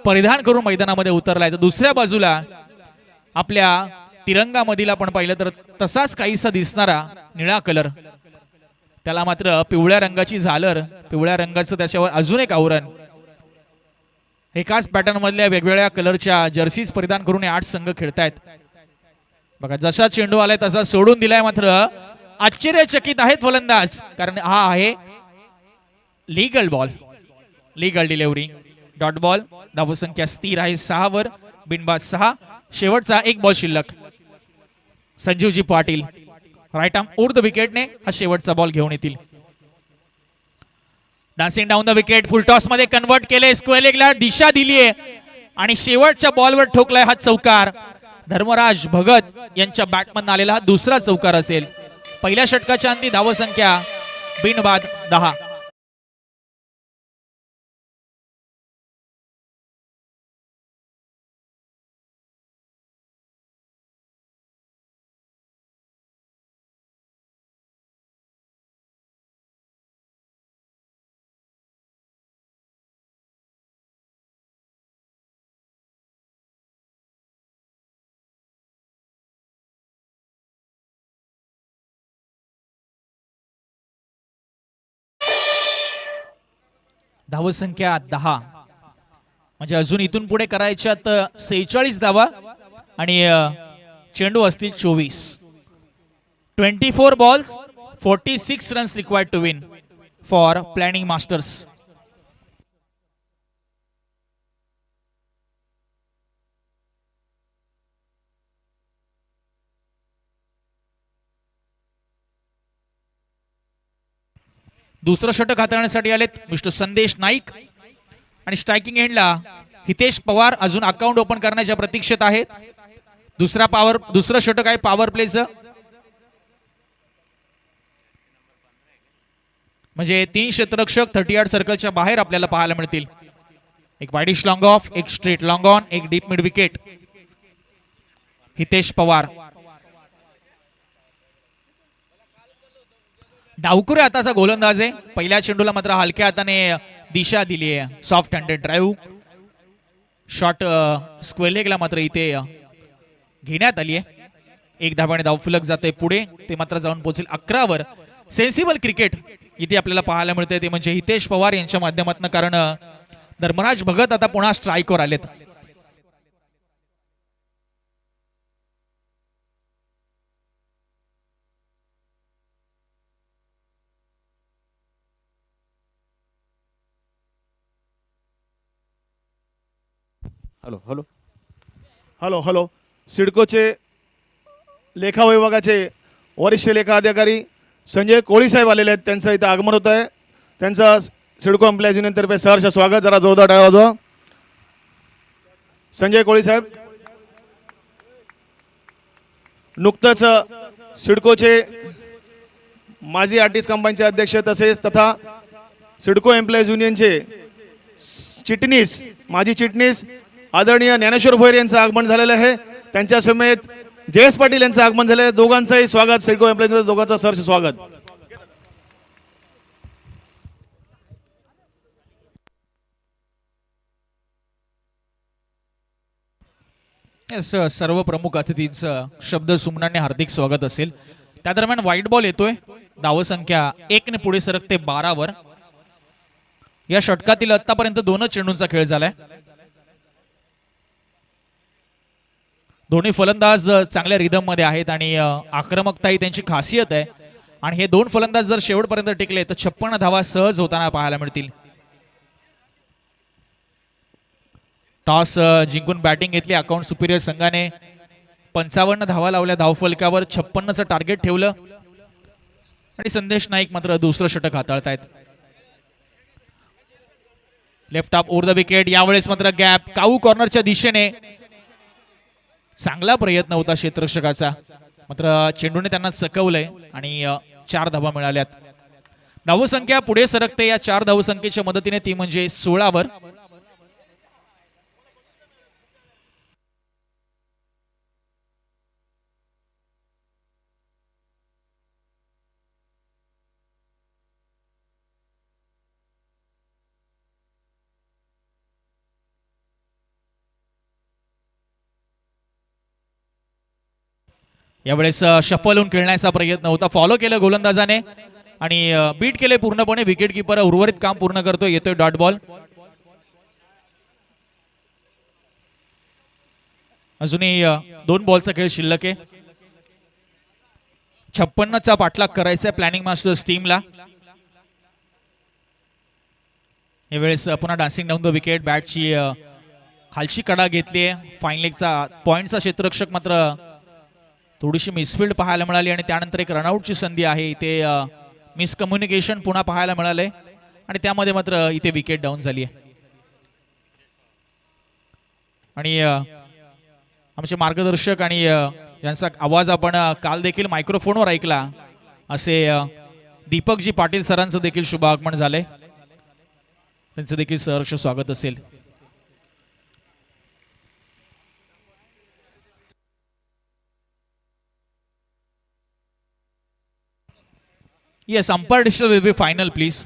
परिधान करून मैदानामध्ये उतरलाय. तर दुसऱ्या बाजूला आपल्या तिरंगामधील आपण पाहिलं तर तसाच काहीसा दिसणारा निळा कलर, त्याला मात्र पिवळ्या रंगाची झालर, पिवळ्या रंगाचं त्याच्यावर अजून एक आवरण. एकाच पॅटर्न मधल्या वेगवेगळ्या कलरच्या जर्सीज परिधान करून 8 संघ खेळतायत. बघा जसा चेंडू आलाय तसा सोडून दिलाय, मात्र आश्चर्यचकित आहेत फलंदाज, कारण हा आहे legal ball, legal delivery. Dot ball. धावसंख्या स्थिर आहे 6 वर. बिनबाद 6. शेवटचा 1 बॉल शिल्लक. संजीवजी Patil right arm over the विकेटने हा शेवटचा बॉल घेऊन येतील. Dancing down the wicket, full toss मध्ये कन्वर्ट केले, स्क्वेअर लेगला दिशा दिलीये आणि शेवटच्या बॉलवर ठोकलाय हा चौकार. धर्मराज भगत यांच्या बॅटमधून आलेला हा दुसरा चौकार असेल. पहिल्या षटकाच्या अंती धावसंख्या बिनबाद 10. धावसंख्या 10, म्हणजे अजून इथून पुढे करायच्यात 46 धावा आणि चेंडू असतील 24. 24 balls 46 runs required to win for Planning Masters. दुसरं षटक हाताळण्यासाठी आलेत मिस्टर संदेश नाईक आणि स्ट्रायकिंग एंडला हितेश पवार अजून अकाउंट ओपन करण्याच्या प्रतीक्षेत आहेत. दुसरं षटक आहे पॉवर प्लेचं, म्हणजे 3 क्षेत्ररक्षक 38 सर्कलच्या बाहेर आपल्याला पाहायला मिळतील. एक वाईडिश लॉंग ऑफ, एक स्ट्रेट लॉंग ऑन, एक deep mid wicket. Hitesh Pawar डावकुरे हाताचा गोलंदाज आहे. पहिल्या चेंडूला मात्र हलक्या हाताने दिशा दिली आहे, soft handed drive shot. Square लेगला मात्र इथे घेण्यात आली आहे. 1 धावाने धावफलक जाते पुढे, ते मात्र जाऊन पोहोचेल 11 वर. सेन्सिबल क्रिकेट इथे आपल्याला पाहायला मिळते, ते म्हणजे हितेश पवार यांच्या माध्यमातून, कारण धर्मराज भगत आता पुन्हा स्ट्राईकवर आलेत. हॅलो हॅलो हॅलो हॅलो सिडकोचे लेखा विभागाचे वरिष्ठ लेखा अधिकारी संजय कोळी साहेब आलेले आहेत. त्यांचं इथं आगमन होत आहे. त्यांचं सिडको एम्प्लॉईज युनियनतर्फे सहर्ष स्वागत. जरा जोरदार टाळ्या वाजवा. संजय कोळी साहेब नुकतंच सिडकोचे माजी आर्टिस्ट कंपनीचे अध्यक्ष तसेच तथा सिडको एम्प्लॉईज युनियनचे चिटणीस माजी चिटणीस आदरणीय ज्ञानेश्वर भोयर यांचं आगमन झालेलं आहे. त्यांच्या समेत जयेश पाटील यांचं आगमन झालं आहे. दोघांचंही स्वागत. सिडको एम्प्लॉईज दोघांचं सहर्ष स्वागत. सर्व प्रमुख अतिथींचं शब्द सुमनाने हार्दिक स्वागत असेल. त्या दरम्यान व्हाईट बॉल येतोय. धावसंख्या 1 ने पुढे सरकते 12 वर. या षटकातील आतापर्यंत 2 चेंडूंचा खेळ झालाय. दोन्ही फलंदाज चांगल्या रिदम मध्ये आहेत आणि आक्रमकता ही त्यांची खासियत आहे. आणि हे 2 फलंदाज जर शेवटपर्यंत टिकले तर 56 धावा सहज होताना पाहायला मिळतील. टॉस जिंकून बॅटिंग घेतली अकाउंट सुपिरियर संघाने. 55 धावा लावल्या धावफलकावर. 56चं टार्गेट ठेवलं आणि संदेश नाईक मात्र दुसरं षटक हाताळतायत. Left off over the wicket. यावेळेस मात्र गॅप काऊ कॉर्नरच्या दिशेने. चांगला प्रयत्न होता क्षेत्ररक्षकाचा मात्र चेंडूने त्यांना चकवलंय आणि 4 धावा मिळाल्यात. धावसंख्या पुढे सरकते या 4 धावसंख्येच्या मदतीने, ती म्हणजे 16 वर. यावेळेस शफल होऊन खेळण्याचा प्रयत्न होता. फॉलो केलं गोलंदाजाने आणि बीट केले पूर्णपणे. विकेट किपर उर्वरित काम पूर्ण करतोय. येतोय डॉट बॉल. अजूनही 2 बॉलचा खेळ शिल्लक आहे. 56चा पाठलाग करायचा आहे प्लॅनिंग मास्टर्स टीमला. यावेळेस पुन्हा डान्सिंग डाऊन द विकेट. बॅटची खालची कडा घेतली. फाईन लेगचा पॉइंटचा क्षेत्ररक्षक मात्र थोडीशी मिसफिल्ड पाहायला मिळाली आणि त्यानंतर एक रनआउटची संधी आहे. इथे मिसकम्युनिकेशन पुन्हा पाहायला मिळालंय आणि त्यामध्ये मात्र इथे विकेट डाऊन झाली आहे. आणि आमचे मार्गदर्शक आणि ज्यांचा आवाज आपण काल देखील मायक्रोफोनवर ऐकला असे दीपकजी पाटील सरांचं देखील शुभ आगमन झालंय. त्यांचं देखील सहर्ष स्वागत असेल. Yes, umpire decision will be final, please.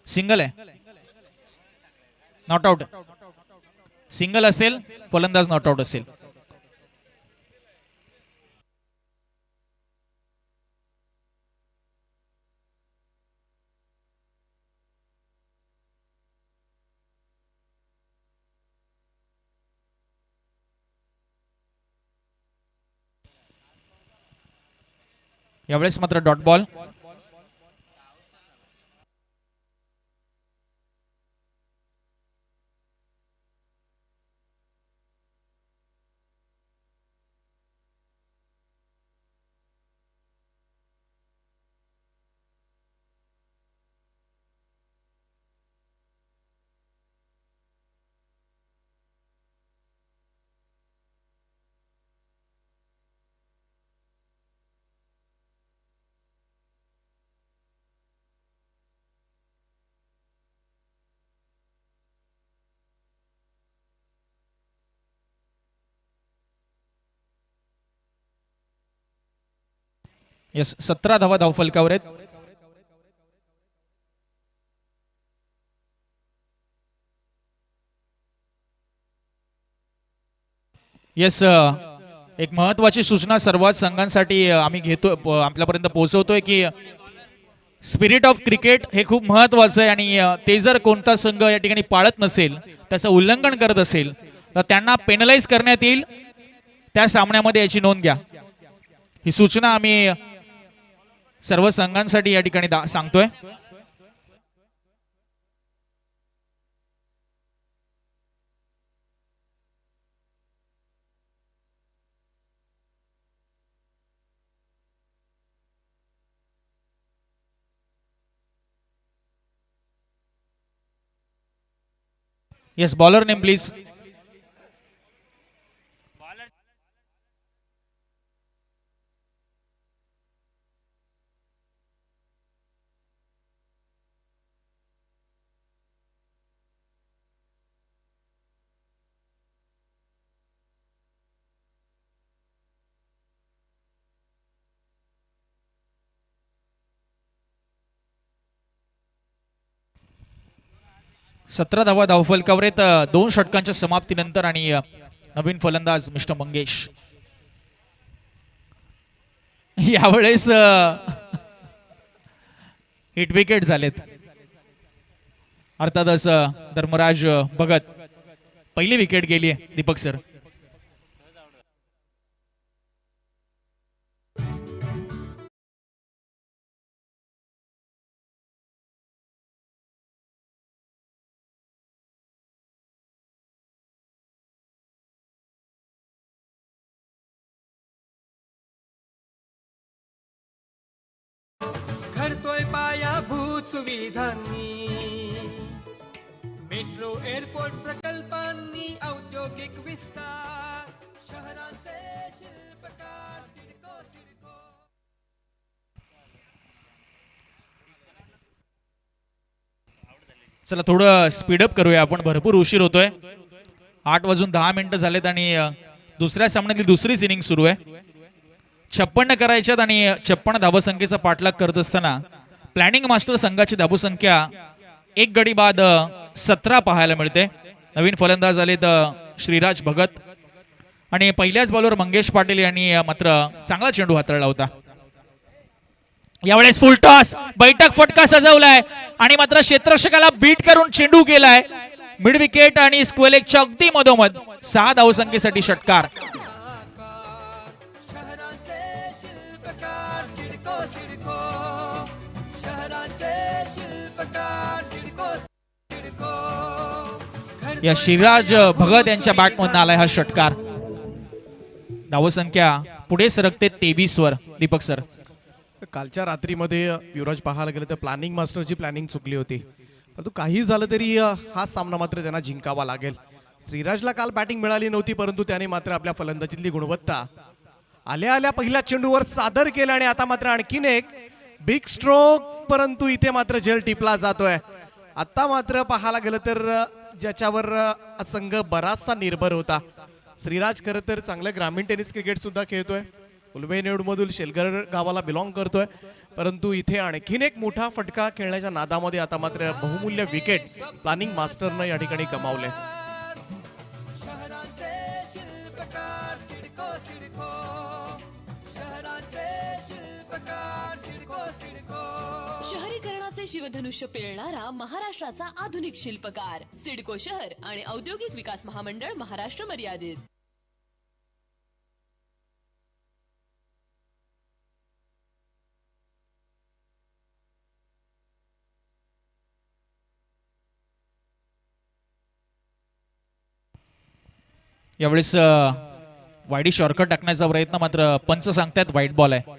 Single आहे. Not out. सिंगल असेल फलंदाज नॉट आउट असेल. यावेळेस मात्र डॉट बॉल. यस 17 धावा धावफलकावर आहेत. यस एक महत्वाची सूचना सर्वात संघांसाठी आम्ही घेतो आपल्यापर्यंत पोहोचवतोय की स्पिरिट ऑफ क्रिकेट हे खूप महत्वाचं आहे आणि ते जर कोणता संघ या ठिकाणी पाळत नसेल, त्याचं उल्लंघन करत असेल तर त्यांना पेनलाइज करण्यात येईल. त्या सामन्यामध्ये याची नोंद घ्या. ही सूचना आम्ही सर्व संघांसाठी या ठिकाणी सांगतोय. Yes, bowler name please. सतरा धावा धावफलकावर आहेत 2 षटकांच्या समाप्तीनंतर आणि नवीन फलंदाज मिस्टर मंगेश यावेळेस हिट विकेट झालेत. अर्थातच धर्मराज भगत पहिली विकेट गेली आहे. दीपक सर, घडतोय पायाभूत सुविधांनी, मेट्रो एअरपोर्ट प्रकल्पांनी औद्योगिक विस्तार, शहरांचे शिल्पकार सिडको सिडको. चला थोडं स्पीडअप करूया आपण, भरपूर उशीर होतोय. 8:10 झालेत आणि दुसऱ्या सामन्यातली दुसरीच इनिंग सुरू आहे. 56 करायच्यात आणि 56 धावसंख्येचा पाठलाग करत असताना प्लॅनिंग मास्टर संघाची धावसंख्या एक गडी बाद 17 पाहायला मिळते. नवीन फलंदाज आलेत श्रीराज भगत आणि पहिल्याच बॉलवर मंगेश पाटील यांनी मात्र चांगला चेंडू हाताळला होता. यावेळेस फुल टॉस, बैठक फटका सजवलाय आणि मात्र क्षेत्ररक्षकाला बीट करून चेंडू केलाय. मिड विकेट आणि स्क्वेअर लेगच्या अगदी मधोमध 6 धावसंख्येसाठी षटकार. शहरांचे शिल्पकार सिडको सिडको, शहरांचे शिल्पकार सिडको सिडको. या श्रीराज भगत यांच्या बॅटमधून आलाय हा षटकार. धावसंख्या पुढे सरकते 23 वर. दीपक सर, कालच्या रात्रीमध्ये युवराज पाहायला गेलं तर प्लॅनिंग मास्टरची प्लॅनिंग चुकली होती, परंतु काही झालं तरी हा सामना मात्र त्यांना जिंकावा लागेल. श्रीराजला काल बॅटिंग मिळाली नव्हती, परंतु त्याने मात्र आपल्या फलंदाजीतली गुणवत्ता आल्या आल्या पहिल्या चेंडूवर सादर केला आणि आता मात्र आणखीन एक बिग स्ट्रोक, परंतु इथे मात्र झेल टिपला जातोय. आता मात्र पाहायला गेलं तर ज्याच्यावर संघ बराचसा निर्भर होता. श्रीराज खरं तर चांगलं ग्रामीण टेनिस क्रिकेट सुद्धा खेळतोय. उल्वेनेडमधून शेलगर गावाला बिलॉंग करतोय, परंतु इथे आणखीन एक मोठा फटका खेळण्याच्या नादामध्ये आता मात्र बहुमूल्य विकेट प्लॅनिंग मास्टरनं या ठिकाणी गमावले. शहरांचे शिल्पकार सिडको सिडको, शहरांचे शिल्पकार सिडको सिडको. शहरीकरणाचे शिवधनुष्य पेरणारा महाराष्ट्राचा आधुनिक शिल्पकार सिडको शहर आणि औद्योगिक विकास महामंडळ महाराष्ट्र मर्यादित. यावेळेस वाईडी शॉर्टकट टाकण्याचा प्रयत्न, मात्र पंच सांगतायत व्हाईट बॉल आहे.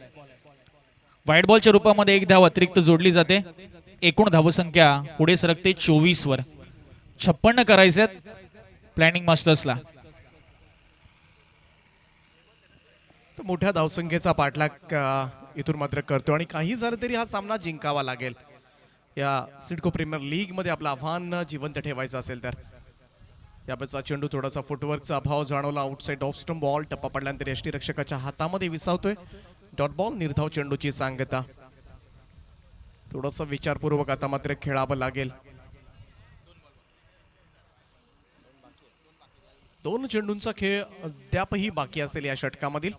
व्हाईट बॉलच्या रूपामध्ये एक धाव अतिरिक्त जोडली जाते. एकूण धावसंख्या पुढे सरकते 24 वर. 56 करायच्यात प्लॅनिंग मास्टर्सला. तर मोठ्या धावसंख्येचा पाठलाग इथून मात्र करतो आणि काही झालं तरी हा सामना जिंकावा लागेल. या सिडको प्रीमियर लीग मध्ये आपलं आव्हान जिवंत ठेवायचं असेल तर. याबाबतचा चेंडू थोडासा फुटवर्कचा अभाव जाणवला. आउटसाइड ऑफ स्टंप बॉल टप्पा पडल्यानंतर यष्टीरक्षकाच्या हातामध्ये विसावतोय. डॉट बॉल, निर्धाव चेंडूची सांगता. थोडंसं विचारपूर्वक आता मात्र खेळावं लागेल. 2 चेंडूंचा खेळ अद्यापही बाकी असेल या षटकामधील.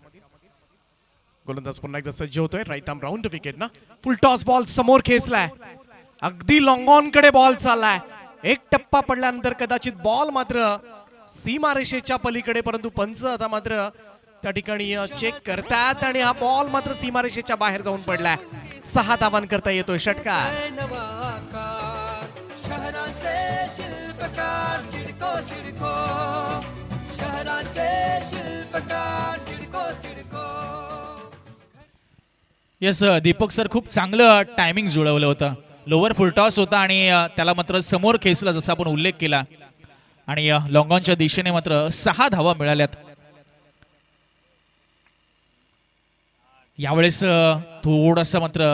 गोलंदाज पुन्हा एकदा सज्ज होतोय. राईट आर्म राऊंड विकेट ना. फुल टॉस बॉल समोर खेचलाय. अगदी लॉंग ऑन कडे बॉल चाललाय. एक टप्पा पडल्यानंतर कदाचित बॉल मात्र सीमारेषेच्या पलीकडे, परंतु पंच आता मात्र त्या ठिकाणी चेक करतात आणि हा बॉल मात्र सीमारेषेच्या बाहेर जाऊन पडलाय. 6 धावांकरता येतोय षटकार. नवा आकार शहरांचे शिल्पकार सिडको सिडको शहरांचे शिल्पकार सिडको सिडको. येस दीपक सर, खूप चांगलं टायमिंग जुळवलं होतं. लोअर फुलटॉस होता आणि त्याला मात्र समोर खेचला जसा आपण उल्लेख केला आणि लॉंग ऑनच्या दिशेने मात्र 6 धावा मिळाल्यात. यावेळेस थोडासा मात्र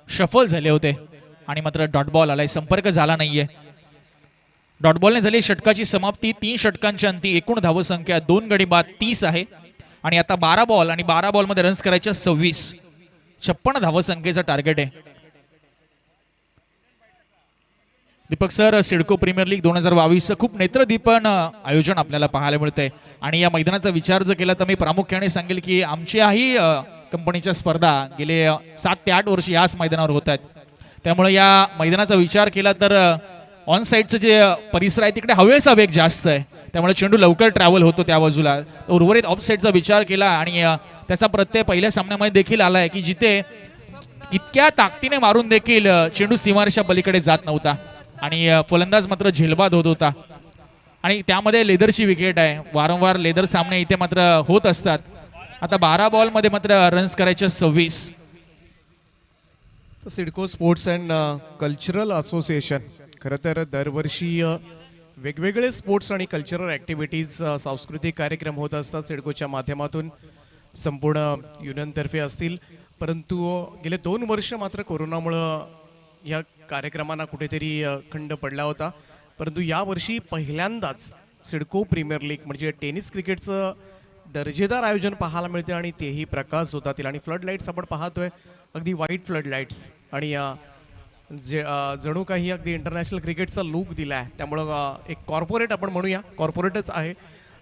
शफल झाले होते आणि मात्र डॉट बॉल आलाय. संपर्क झाला नाहीये. डॉट बॉलने झाली षटकाची समाप्ती. 3 षटकांच्या अंती एकूण धावसंख्या 2 गडी बाद 30 आहे आणि आता 12 बॉल आणि 12 बॉलमध्ये रन्स करायच्या 26. 56 धावसंख्येचं टार्गेट आहे. Deepak sir, CIDCO premier league 2022 खूप नेत्रदीपन आयोजन आपल्याला पाहायला मिळतंय आणि या मैदानाचा विचार जर केला तर मी प्रामुख्याने सांगेल की आमच्याही कंपनीच्या स्पर्धा गेले 7 ते 8 वर्ष याच मैदानावर होत आहेत. त्यामुळे या मैदानाचा विचार केला तर ऑन साईडचं जे परिसर आहे तिकडे हवेचा वेग जास्त आहे, त्यामुळे चेंडू लवकर ट्रॅव्हल होतो त्या बाजूला. उर्वरित ऑफ साईडचा विचार केला आणि त्याचा प्रत्यय पहिल्या सामन्यामध्ये देखील आलाय की जिथे इतक्या ताकदीने मारून देखील चेंडू सीमारेषा पलीकडे जात नव्हता आणि फलंदाज मात्र झेलबाद होत होता. आणि त्यामध्ये लेदरची विकेट आहे. वारंवार लेदर सामने इथे मात्र होत असतात. आता 12 बॉलमध्ये मात्र रन्स करायचे 26. CIDCO sports and cultural association खरं तर दरवर्षी वेगवेगळे स्पोर्ट्स आणि कल्चरल ॲक्टिव्हिटीज सांस्कृतिक कार्यक्रम होत असतात सिडकोच्या माध्यमातून. संपूर्ण युनियनतर्फे असतील, परंतु गेले 2 वर्ष मात्र कोरोनामुळं या कार्यक्रमांना कुठेतरी खंड पडला होता. परंतु यावर्षी पहिल्यांदाच सिडको प्रीमियर लीग म्हणजे टेनिस क्रिकेटचं दर्जेदार आयोजन पाहायला मिळते आणि तेही प्रकाश होतातील. आणि फ्लड लाईट्स आपण पाहतोय, अगदी व्हाईट फ्लड लाईट्स आणि जे जणू काही अगदी इंटरनॅशनल क्रिकेटचा लुक दिला आहे. त्यामुळं एक कॉर्पोरेट आपण म्हणूया, कॉर्पोरेटच आहे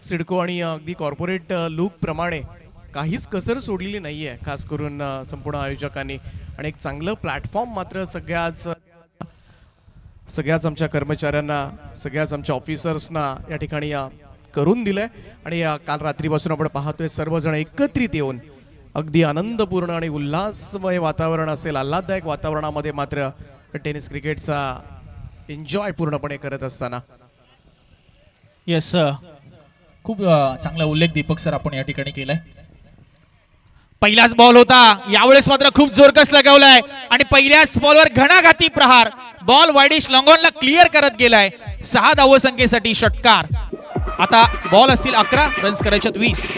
सिडको आणि अगदी कॉर्पोरेट लुकप्रमाणे काहीच कसर सोडलेली नाही आहे खास करून संपूर्ण आयोजकांनी. आणि एक चांगलं प्लॅटफॉर्म मात्र सगळ्याच आमच्या कर्मचाऱ्यांना, सगळ्याच आमच्या ऑफिसर्सना या ठिकाणी करून दिलंय. आणि काल रात्रीपासून आपण पाहतोय सर्वजण एकत्रित येऊन अगदी आनंदपूर्ण आणि उल्हासमय वातावरण असेल, आल्हाददायक वातावरणामध्ये मात्र टेनिस क्रिकेटचा एन्जॉय पूर्णपणे करत असताना. येस, खूप चांगला उल्लेख दीपक सर आपण या ठिकाणी केलाय. पहिलाच बॉल होता, यावेळेस मात्र खूप जोरकस लगावलाय आणि पहिल्याच बॉलवर घणाघाती प्रहार. बॉल वाईडिश लॉंगॉनला क्लिअर करत गेलाय. 6 धावसंख्येसाठी षटकार. आता बॉल असतील 11, रन्स करायच्यात 20.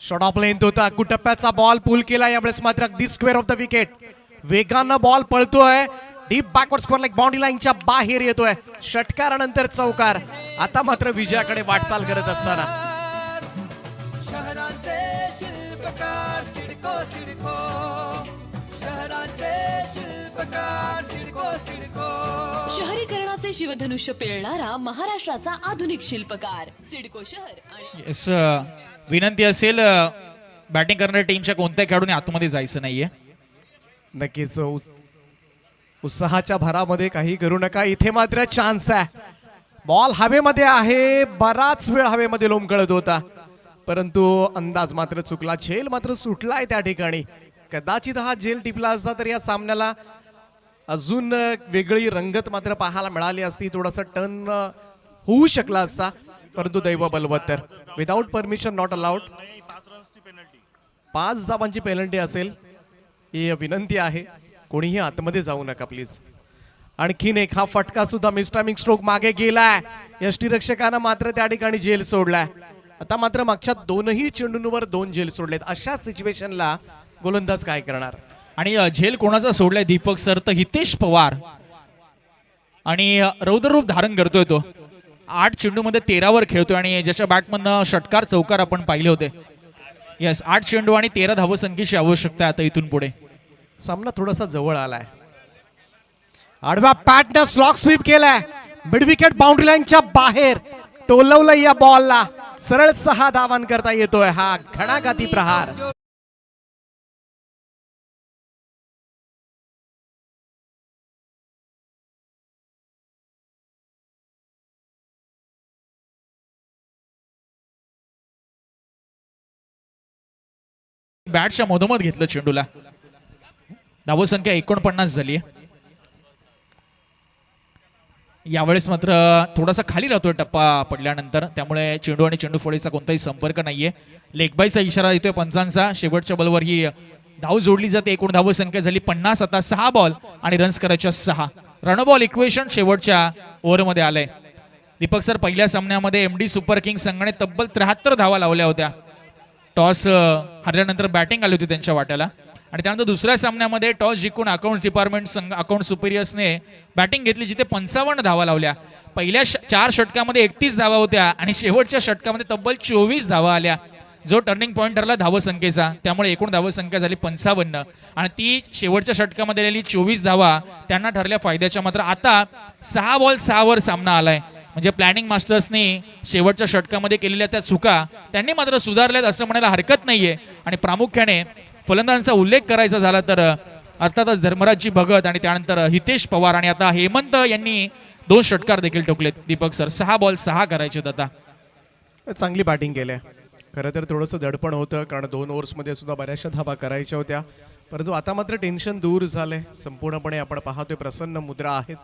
शॉट ऑफ लेंथ होता, कुटप्प्याचा बॉल पुल केला. यावेळेस मात्र अगदी स्क्वेअर ऑफ द विकेट. वेगानं बॉल पळतोय, deep backward score like boundary लाईनच्या बाहेर येतोय. षटकारानंतर चौकार. आता मात्र विजयाकडे वाटचाल करत असताना शहरांचे शिल्पकार सिडको सिडको शहरांचे शिल्पकार सिडको सिडको. शहरीकरणाचे शिवधनुष्य पेलणारा महाराष्ट्राचा आधुनिक शिल्पकार सिडको शहर आणि येस, विनंती असेल बॅटिंग करणाऱ्या टीमच्या कोणत्या खेळाडूने आतमध्ये जायचं नाहीये. नक्कीच उत्साहाच्या भरामध्ये काही करू नका. इथे मात्र चान्स आहे. बॉल हवेमध्ये आहे, बराच वेळ हवेमध्ये लोंबकळत होता, परंतु अंदाज मात्र चुकला. झेल मात्र सुटलाय त्या ठिकाणी. कदाचित हा झेल टिपला असता तर या सामन्याला अजून वेगळी रंगत मात्र पाहायला मिळाली असती. थोडासा टर्न होऊ शकला असता, परंतु दैव बलवत्तर. Without permission not allowed. 5 धावांची पेनल्टी असेल ही विनंती आहे. कोणीही आतमध्ये जाऊ नका प्लीज. आणखीन एक हा फटका सुद्धा मिसटायमिंग स्ट्रोक मागे गेलाय. यष्टीरक्षकानं मात्र त्या ठिकाणी जेल सोडलाय. आता मात्र मागच्या 2ही चेंडूंवर 2 जेल सोडलेत. अशा सिच्युएशनला गोलंदाज काय करणार. आणि झेल कोणाचा सोडलाय दीपक सर तर हितेश पवार आणि रौद्ररूप धारण करतोय तो. 8 चेंडूमध्ये 13 वर खेळतोय आणि ज्याच्या बॅटमधनं षटकार चौकार आपण पाहिले होते. येस 8 चेंडू आणि 13 धावसंख्येची आवश्यकता आहे आता इथून पुढे. सामना थोडासा जवळ आलाय. आडव्या पॅटनं स्लॉक स्वीप केलाय, मिड विकेट बाउंड्री लाईनच्या बाहेर टोलवलं या बॉलला. सरळ 6 धावांकरता येतोय हा घणाघाती प्रहार. बॅटच्या मधोमध घेतलं चेंडूला. धावसंख्या 49 झाली. यावेळेस मात्र थोडासा खाली राहतोय टप्पा पडल्यानंतर, त्यामुळे चेंडू आणि चेंडू फोडीचा कोणताही संपर्क नाहीये. लेगबाईचा इशारा येतोय पंचांचा. शेवटच्या बॉलवर ही धाव जोडली जाते. एकूण धावसंख्या झाली 50. आता 6 बॉल आणि रन्स करायच्या 6. रणबॉल इक्वेशन शेवटच्या ओव्हरमध्ये आलंय. दीपक सर पहिल्या सामन्यामध्ये एमडी सुपर किंग संघाने तब्बल 73 धावा लावल्या होत्या. टॉस हरल्यानंतर बॅटिंग आली होती त्यांच्या वाट्याला आणि त्यानंतर दुसऱ्या सामन्यामध्ये टॉस जिंकून अकाउंट डिपार्टमेंट अकाउंट सुपिरियर्सने बॅटिंग घेतली जिथे 55 धावा लावल्या. पहिल्या 4 षटकामध्ये 31 धावा होत्या आणि शेवटच्या षटकामध्ये तब्बल 24 धावा आल्या, जो टर्निंग पॉईंट ठरला धावसंख्येचा. त्यामुळे एकूण धावसंख्या झाली 55 आणि ती शेवटच्या षटकामध्ये आलेली 24 धावा त्यांना ठरल्या फायद्याच्या. मात्र आता 6 बॉल 6 वर सामना आलाय. म्हणजे प्लॅनिंग मास्टर्सनी शेवटच्या षटकामध्ये केलेल्या त्या चुका त्यांनी मात्र सुधारल्यात असं म्हणायला हरकत नाहीये. आणि प्रामुख्याने फलंदाजांचा उल्लेख करायचा झाला तर अर्थातच धर्मराजजी भगत आणि त्यानंतर हितेश पवार आणि आता हेमंत यांनी 2 षटकार देखील ठोकलेत. दीपक सर 6 बॉल 6 करायचे आता. चांगली बॅटिंग केली. खरं तर थोडंसं दडपण होतं कारण 2 ओव्हर्समध्ये सुद्धा बऱ्याचशा धावा करायच्या होत्या, परंतु आता मात्र टेन्शन दूर झालंय संपूर्णपणे. आपण पाहतोय प्रसन्न मुद्रा आहेत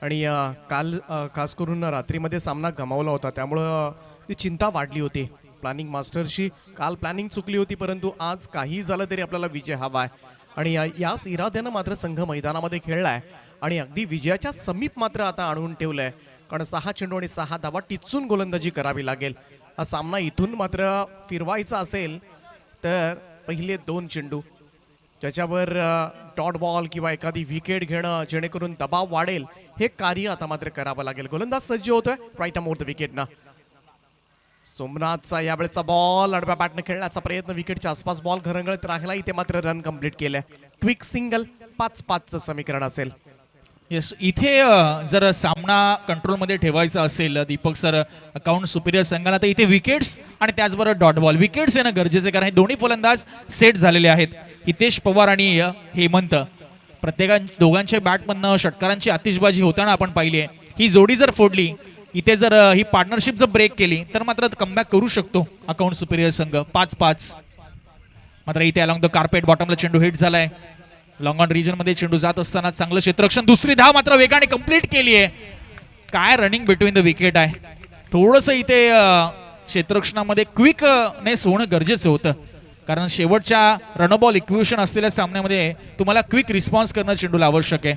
आणि काल खास करून रात्रीमध्ये सामना गमावला होता, त्यामुळं ती चिंता वाढली होती प्लॅनिंग मास्टरची. काल प्लॅनिंग चुकली होती, परंतु आज काही झालं तरी आपल्याला विजय हवा आहे आणि याच इराद्यानं मात्र संघ मैदानामध्ये खेळलाय आणि अगदी विजयाच्या समीप मात्र आता आणून ठेवलंय. कारण 6 चेंडू आणि 6 धावा टिचून गोलंदाजी करावी लागेल. हा सामना इथून मात्र फिरवायचा असेल तर पहिले 2 चेंडू ज्याच्यावर डॉट बॉल किंवा एखादी विकेट घेणं जेणेकरून दबाव वाढेल, हे कार्य आता मात्र करावं लागेल. गोलंदाज सज्ज होतोय राईट अमोर द विकेटनं. सोमनाथचा यावेळेचा बॉल आडव्या बॅटनं खेळण्याचा प्रयत्न, विकेटच्या आसपास बॉल घरंगळत राहिला. इथे मात्र रन कंप्लीट केले. क्विक सिंगल 5-5चं समीकरण असेल. येस इथे जर सामना कंट्रोलमध्ये ठेवायचा असेल दीपक सर अकाउंट सुपिरियर संघाला तर इथे विकेट्स आणि त्याचबरोबर डॉट बॉल विकेट्स येणं गरजेचे, कारण हे दोन्ही फलंदाज सेट झालेले आहेत. हितेश पवार आणि हेमंत दोघांच्या बॅटमधनं षटकारांची आतिषबाजी होताना आपण पाहिली आहे. ही जोडी जर फोडली, इथे जर ही पार्टनरशिप जर ब्रेक केली तर मात्र कमबॅक करू शकतो अकाउंट सुपिरियर संघ. 5-5 मात्र इथे अलॉंग द कार्पेट बॉटमला चेंडू हिट झालाय. लॉंग ऑन रिजन मध्ये चेंडू जात असताना चांगलं क्षेत्ररक्षण, दुसरी धाव मात्र वेगाने कंप्लीट केली आहे. काय रनिंग बिटवीन द विकेट आहे. थोडंसं इथे क्षेत्ररक्षणामध्ये क्विकनेस होणं गरजेचं होतं, कारण शेवटच्या रनबॉल इक्वेशन असलेल्या सामन्यामध्ये तुम्हाला क्विक रिस्पॉन्स करणं चेंडूला आवश्यक आहे.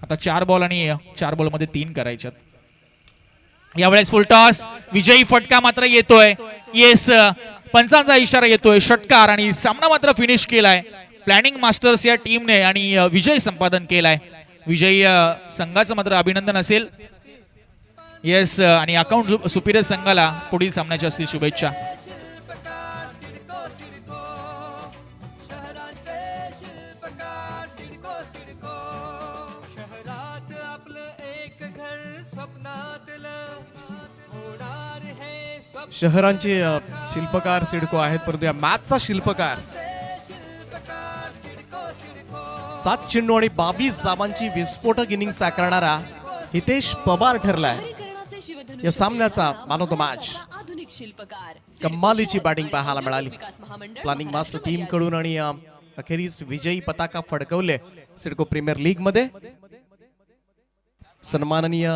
आता 4 बॉल आणि 4 बॉल मध्ये 3 करायच्यात. यावेळेस फुल टॉस, विजयी फटका मात्र येतोय. येस पंचांचा इशारा येतोय, षटकार आणि सामना मात्र फिनिश केलाय प्लॅनिंग मास्टर्स या टीमने आणि विजय संपादन केलाय. विजयी संघाचं मात्र अभिनंदन असेल. येस आणि अकाउंट सुपिरियर संघाला पुढील सामन्याच्या असतील शुभेच्छा. शिल्पकार सिडको सिडको, शहरांचे शिल्पकार सिडको सिडको. शहरात आपलं एक घर स्वप्नातलं होणार हे स्वप्न. शहरांचे शिल्पकार सिडको आहेत, परंतु या मॅचचा शिल्पकार 7 चेंडू आणि 22 धावांची विस्फोटक इनिंग साकारणारा हितेश पवार ठरलाय या सामन्याचा मॅन ऑफ द मॅच. आधुनिक शिल्पकार कमालीची बॅटिंग पाहायला मिळाली विकास महामंडळ प्लॅनिंग मास्टर महाराष्ट्र टीम कडून आणि अखेरीस विजयी पताका फडकवले सिडको प्रीमियर लीग मध्ये. सन्माननीय